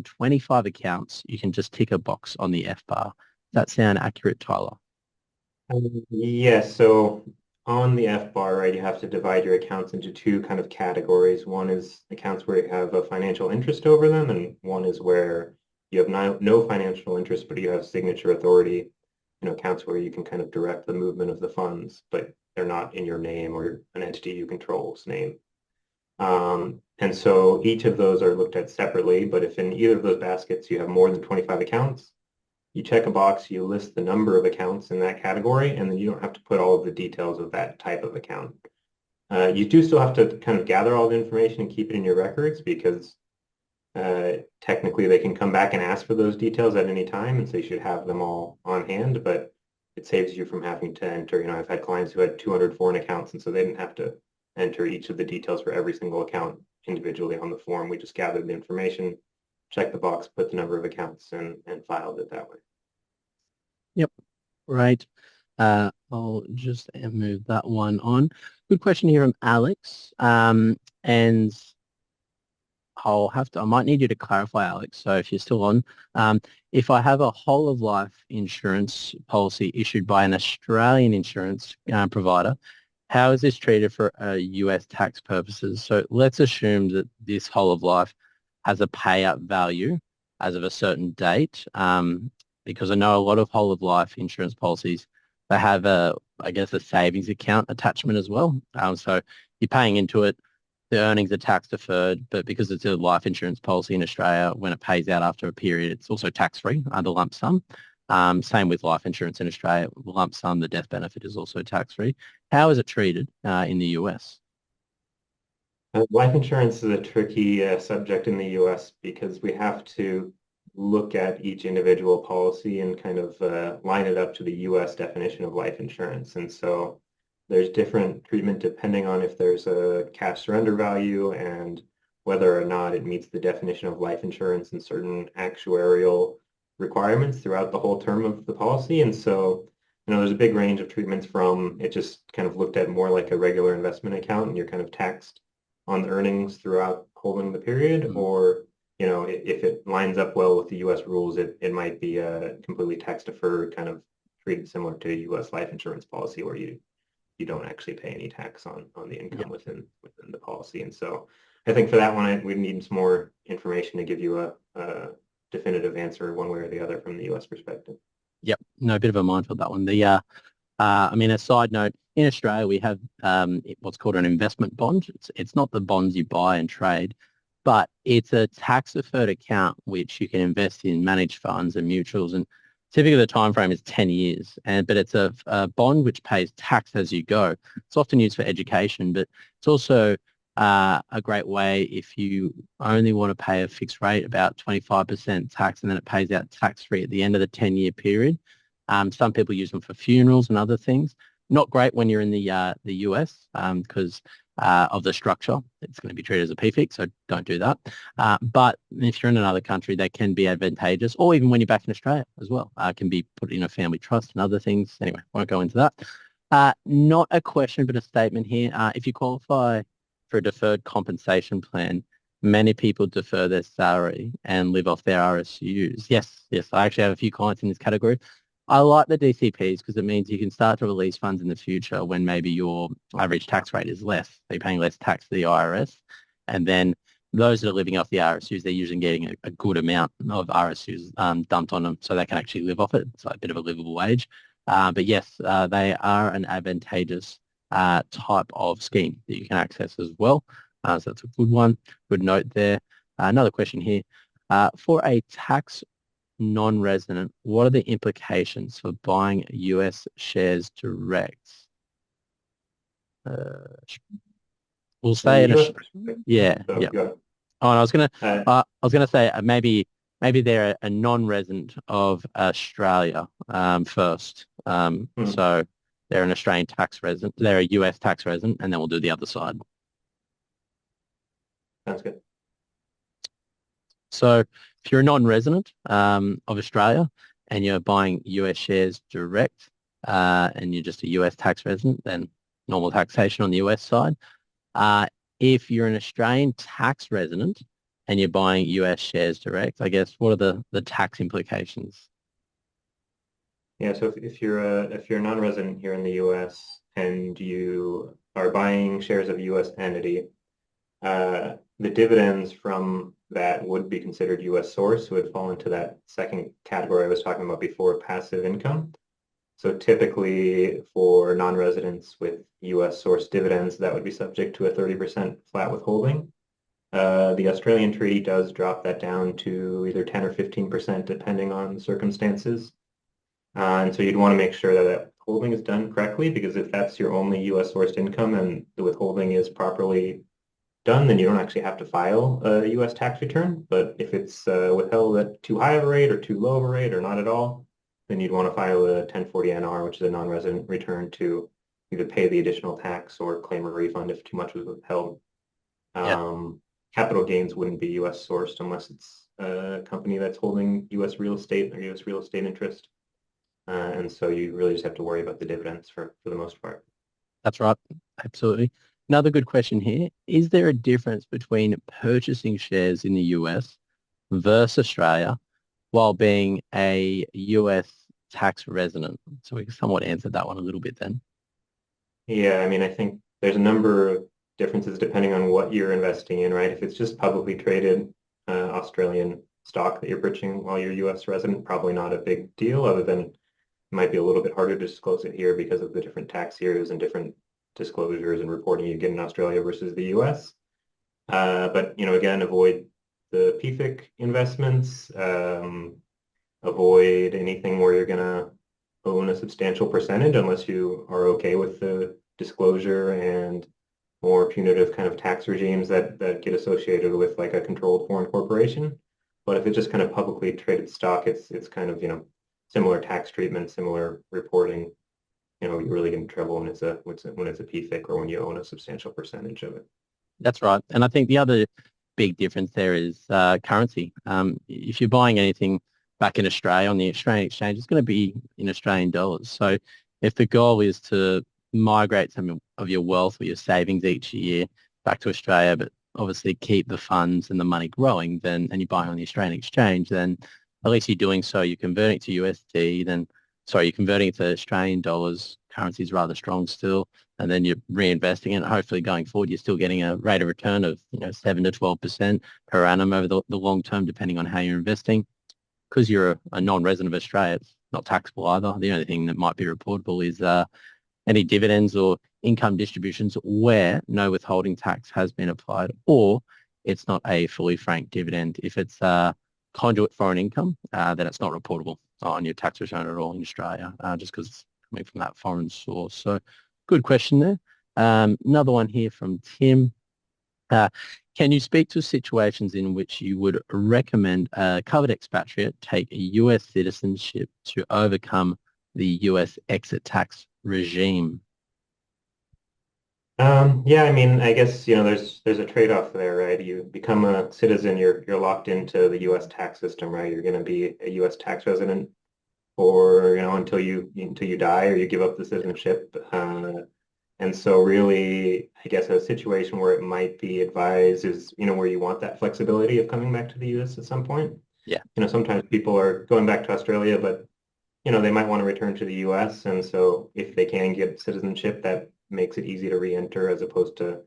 25 accounts, you can just tick a box on the F bar. Does that sound accurate, Tyler? Yes, so on the F bar, right, you have to divide your accounts into two kind of categories. One is accounts where you have a financial interest over them, and one is where you have no financial interest, but you have signature authority, accounts where you can kind of direct the movement of the funds, but they're not in your name or an entity you control's name. And so each of those are looked at separately, but if in either of those baskets you have more than 25 accounts, you check a box, you list the number of accounts in that category, and then you don't have to put all of the details of that type of account. You do still have to kind of gather all the information and keep it in your records because technically they can come back and ask for those details at any time, and so you should have them all on hand, but it saves you from having to enter. I've had clients who had 200 foreign accounts, and so they didn't have to enter each of the details for every single account individually on the form. We just gathered the information, checked the box, put the number of accounts, and filed it that way. Yep, right. I'll just move that one on. Good question here from Alex. And I might need you to clarify, Alex. So if you're still on, if I have a whole of life insurance policy issued by an Australian insurance provider, how is this treated for US tax purposes? So let's assume that this whole of life has a payout value as of a certain date, because I know a lot of whole of life insurance policies, they have a savings account attachment as well. So you're paying into it, the earnings are tax deferred, but because it's a life insurance policy in Australia, when it pays out after a period, it's also tax-free, the lump sum. Same with life insurance in Australia, lump sum, the death benefit is also tax-free. How is it treated in the US? Life insurance is a tricky subject in the US because we have to look at each individual policy and kind of line it up to the US definition of life insurance. And so there's different treatment depending on if there's a cash surrender value and whether or not it meets the definition of life insurance and certain actuarial requirements throughout the whole term of the policy. And so, there's a big range of treatments from it just kind of looked at more like a regular investment account and you're kind of taxed on the earnings throughout holding the period, or if it lines up well with the U.S. rules, it might be a completely tax deferred, kind of treated similar to a U.S. life insurance policy where you don't actually pay any tax on the Yeah. income within the policy. And so I think for that one, we need some more information to give you a definitive answer one way or the other from the U.S. perspective. Yep. No, a bit of a minefield, that one. I mean, a side note, in Australia, we have what's called an investment bond. It's not the bonds you buy and trade, but it's a tax-deferred account which you can invest in managed funds and mutuals. And typically the time frame is 10 years. But it's a bond which pays tax as you go. It's often used for education, but it's also a great way if you only want to pay a fixed rate, about 25% tax, and then it pays out tax-free at the end of the 10-year period. Some people use them for funerals and other things. Not great when you're in the US because of the structure. It's going to be treated as a PFIC, so don't do that. But if you're in another country, they can be advantageous, or even when you're back in Australia as well. Can be put in a family trust and other things. Anyway, won't go into that. Not a question, but a statement here. If you qualify for a deferred compensation plan, many people defer their salary and live off their RSUs. Yes, I actually have a few clients in this category. I like the DCPs because it means you can start to release funds in the future when maybe your average tax rate is less. So you're paying less tax to the IRS. And then those that are living off the RSUs, they're usually getting a good amount of RSUs dumped on them so they can actually live off it. It's like a bit of a livable wage. But yes, they are an advantageous type of scheme that you can access as well. So that's a good one. Good note there. Another question here. For a tax non-resident, what are the implications for buying US shares direct? We'll say yeah. Oh, and I was gonna say maybe they're a non-resident of Australia first. So they're an Australian tax resident, they're a US tax resident, and then we'll do the other side. Sounds good. So if you're a non-resident of Australia and you're buying US shares direct and you're just a US tax resident, then normal taxation on the US side. If you're an Australian tax resident and you're buying US shares direct, I guess, what are the tax implications? Yeah, so if you're a non-resident here in the US and you are buying shares of a US entity, the dividends from that would be considered U.S. source, so it would fall into that second category I was talking about before, passive income. So typically for non-residents with U.S. source dividends, that would be subject to a 30% flat withholding. The Australian treaty does drop that down to either 10 or 15% depending on circumstances. And so you'd want to make sure that that withholding is done correctly, because if that's your only U.S. sourced income and the withholding is properly done, then you don't actually have to file a U.S. tax return. But if it's withheld at too high of a rate or too low of a rate or not at all, then you'd want to file a 1040-NR, which is a non-resident return, to either pay the additional tax or claim a refund if too much was withheld. Capital gains wouldn't be U.S. sourced unless it's a company that's holding U.S. real estate or U.S. real estate interest. And so you really just have to worry about the dividends for the most part. That's right. Absolutely. Another good question here. Is there a difference between purchasing shares in the US versus Australia while being a US tax resident? So we somewhat answered that one a little bit then. Yeah, I mean, I think there's a number of differences depending on what you're investing in, right? If it's just publicly traded Australian stock that you're purchasing while you're a US resident, probably not a big deal, other than it might be a little bit harder to disclose it here because of the different tax years and different disclosures and reporting you get in Australia versus the US. But, again, avoid the PFIC investments, avoid anything where you're going to own a substantial percentage unless you are okay with the disclosure and more punitive kind of tax regimes that get associated with like a controlled foreign corporation. But if it's just kind of publicly traded stock, it's kind of, similar tax treatment, similar reporting. You really get in trouble when it's a PFIC or when you own a substantial percentage of it. That's right. And I think the other big difference there is currency. If you're buying anything back in Australia on the Australian exchange, it's going to be in Australian dollars. So if the goal is to migrate some of your wealth or your savings each year back to Australia, but obviously keep the funds and the money growing, then and you buy on the Australian exchange, then at least you're doing so. You're converting it to USD, then sorry, you're converting it to Australian dollars. Currency is rather strong still, and then you're reinvesting it. Hopefully, going forward, you're still getting a rate of return of 7 to 12% per annum over the long term, depending on how you're investing. Because you're a non-resident of Australia, it's not taxable either. The only thing that might be reportable is any dividends or income distributions where no withholding tax has been applied, or it's not a fully franked dividend. If it's conduit foreign income, then it's not reportable on your tax return at all in Australia, just because it's coming from that foreign source. So good question there. Another one here from Tim. Can you speak to situations in which you would recommend a covered expatriate take a US citizenship to overcome the US exit tax regime? Yeah, I mean, I guess, there's a trade-off there, right? You become a citizen, you're locked into the US tax system, right? You're going to be a US tax resident for, until you die or you give up the citizenship. And so really, I guess a situation where it might be advised is, where you want that flexibility of coming back to the US at some point. Yeah. Sometimes people are going back to Australia, but, they might want to return to the US. And so if they can get citizenship, that makes it easy to re-enter as opposed to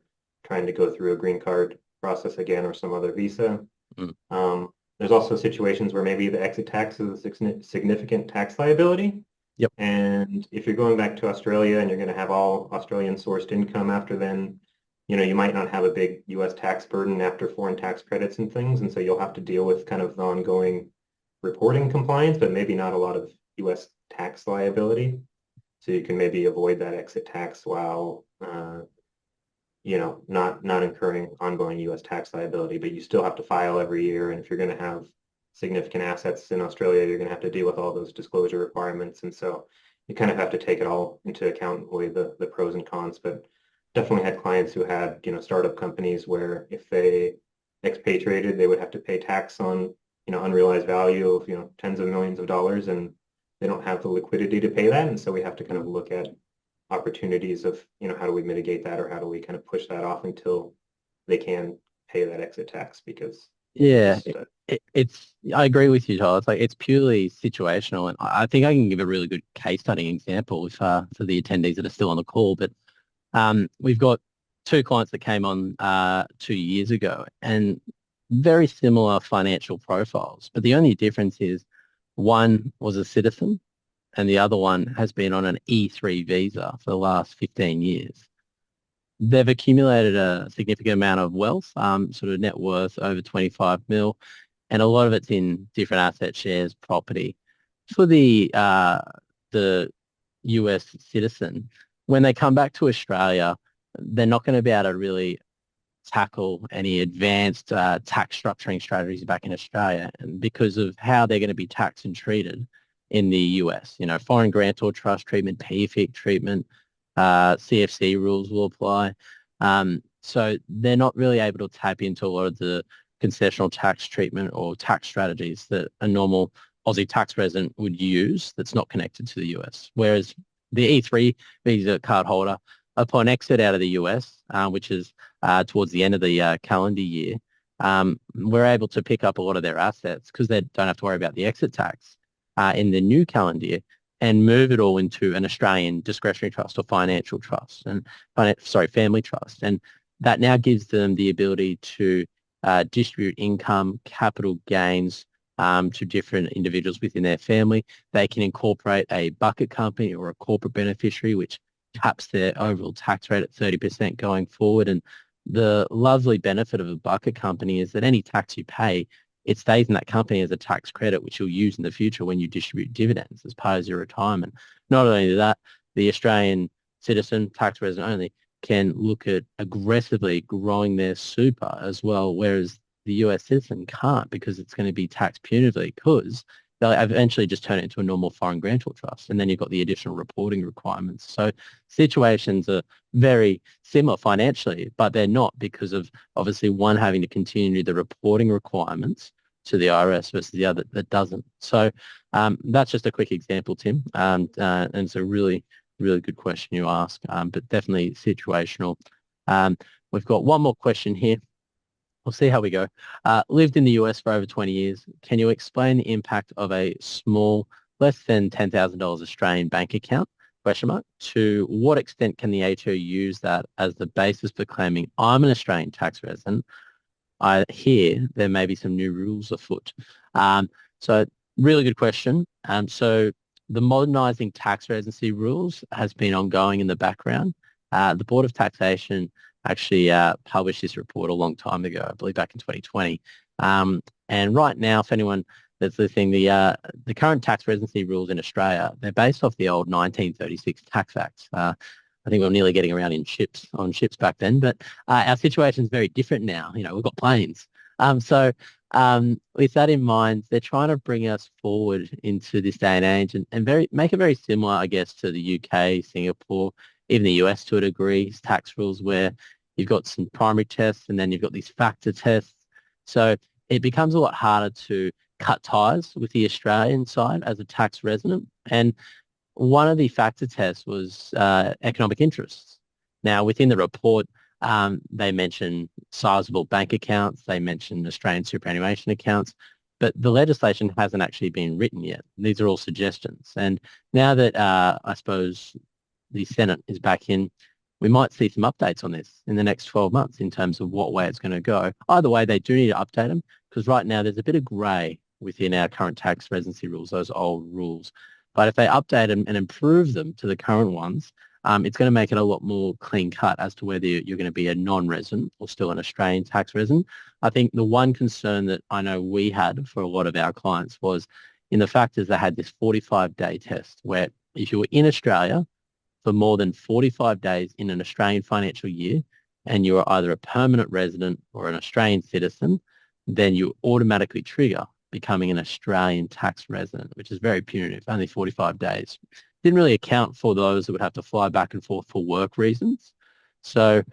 trying to go through a green card process again or some other visa. There's also situations where maybe the exit tax is a significant tax liability. Yep. And if you're going back to Australia and you're going to have all Australian sourced income after then, you might not have a big US tax burden after foreign tax credits and things. And so you'll have to deal with kind of the ongoing reporting compliance, but maybe not a lot of US tax liability. So you can maybe avoid that exit tax while, not incurring ongoing US tax liability, but you still have to file every year. And if you're going to have significant assets in Australia, you're going to have to deal with all those disclosure requirements. And so you kind of have to take it all into account, weigh the pros and cons. But definitely had clients who had, startup companies where if they expatriated, they would have to pay tax on, unrealized value of, tens of millions of dollars, and they don't have the liquidity to pay that. And so we have to kind of look at opportunities of, how do we mitigate that, or how do we kind of push that off until they can pay that exit tax? Because I agree with you, Tyler. It's purely situational, and I think I can give a really good case study example for the attendees that are still on the call. But we've got two clients that came on 2 years ago, and very similar financial profiles. But the only difference is one was a citizen, and the other one has been on an E3 visa for the last 15 years. They've accumulated a significant amount of wealth, sort of net worth over 25 mil, and a lot of it's in different asset shares, property. For the US citizen, when they come back to Australia, they're not going to be able to really tackle any advanced tax structuring strategies back in Australia, and because of how they're going to be taxed and treated in the US. Foreign grantor trust treatment, PFIC treatment, CFC rules will apply. So they're not really able to tap into a lot of the concessional tax treatment or tax strategies that a normal Aussie tax resident would use that's not connected to the US. Whereas the E3 visa card holder, upon exit out of the US, which is towards the end of the calendar year, we're able to pick up a lot of their assets because they don't have to worry about the exit tax in the new calendar year, and move it all into an Australian discretionary trust or financial trust, and family trust. And that now gives them the ability to distribute income, capital gains to different individuals within their family. They can incorporate a bucket company or a corporate beneficiary, which caps their overall tax rate at 30% going forward. And the lovely benefit of a bucket company is that any tax you pay, it stays in that company as a tax credit, which you'll use in the future when you distribute dividends as part of your retirement. Not only that, the Australian citizen, tax resident only, can look at aggressively growing their super as well, whereas the US citizen can't, because it's going to be taxed punitively, because they'll eventually just turn it into a normal foreign grantor trust, and then you've got the additional reporting requirements. So situations are very similar financially, but they're not, because of obviously one having to continue the reporting requirements to the IRS versus the other that doesn't. So that's just a quick example, Tim, and it's a really, really good question you ask, but definitely situational. We've got one more question here. We'll see how we go. Lived in the US for over 20 years. Can you explain the impact of a small, less than $10,000 Australian bank account? Question mark. To what extent can the ATO use that as the basis for claiming I'm an Australian tax resident? I hear there may be some new rules afoot. So really good question. So the modernising tax residency rules has been ongoing in the background. The Board of Taxation actually published this report a long time ago, I believe back in 2020. And right now, if anyone that's listening, the current tax residency rules in Australia, they're based off the old 1936 Tax Acts. I think we were nearly getting around on ships back then, but our situation is very different now. You know, we've got planes. With that in mind, they're trying to bring us forward into this day and age and make it very similar, I guess, to the UK, Singapore, even the US to a degree, tax rules where you've got some primary tests and then you've got these factor tests. So it becomes a lot harder to cut ties with the Australian side as a tax resident. And one of the factor tests was economic interests. Now, within the report, they mention sizable bank accounts, they mention Australian superannuation accounts, but the legislation hasn't actually been written yet. These are all suggestions. And now that I suppose the Senate is back in, we might see some updates on this in the next 12 months in terms of what way it's going to go. Either way, they do need to update them because right now there's a bit of grey within our current tax residency rules, those old rules. But if they update them and improve them to the current ones, it's going to make it a lot more clean cut as to whether you're going to be a non-resident or still an Australian tax resident. I think the one concern that I know we had for a lot of our clients was in the fact is they had this 45-day test where if you were in Australia for more than 45 days in an Australian financial year and you are either a permanent resident or an Australian citizen, then you automatically trigger becoming an Australian tax resident, which is very punitive, only 45 days. Didn't really account for those that would have to fly back and forth for work reasons. So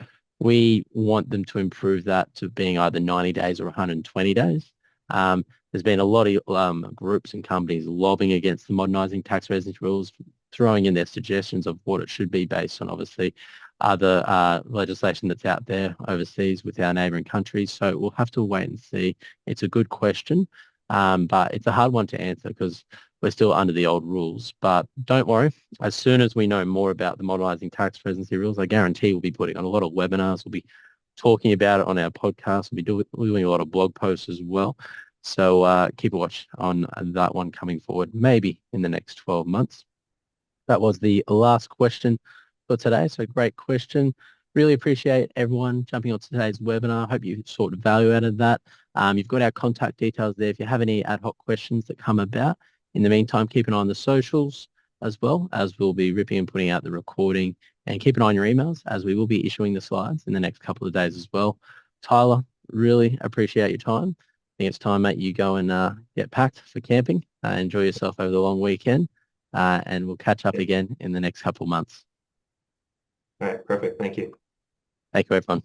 we want them to improve that to being either 90 days or 120 days. There's been a lot of groups and companies lobbying against the modernising tax residency rules, throwing in their suggestions of what it should be based on, obviously, other legislation that's out there overseas with our neighbouring countries. So we'll have to wait and see. It's a good question, but it's a hard one to answer because we're still under the old rules. But don't worry, as soon as we know more about the modernising tax residency rules, I guarantee we'll be putting on a lot of webinars. We'll be talking about it on our podcast. We'll be doing a lot of blog posts as well. So keep a watch on that one coming forward, maybe in the next 12 months. That was the last question for today. So great question. Really appreciate everyone jumping on today's webinar. I hope you sort of value out of that. You've got our contact details there if you have any ad hoc questions that come about. In the meantime, keep an eye on the socials as well, as we'll be ripping and putting out the recording, and keep an eye on your emails as we will be issuing the slides in the next couple of days as well. Tyler, really appreciate your time. I think it's time, mate, you go and get packed for camping. Enjoy yourself over the long weekend, and we'll catch up again in the next couple of months. All right, perfect. Thank you. Thank you, everyone.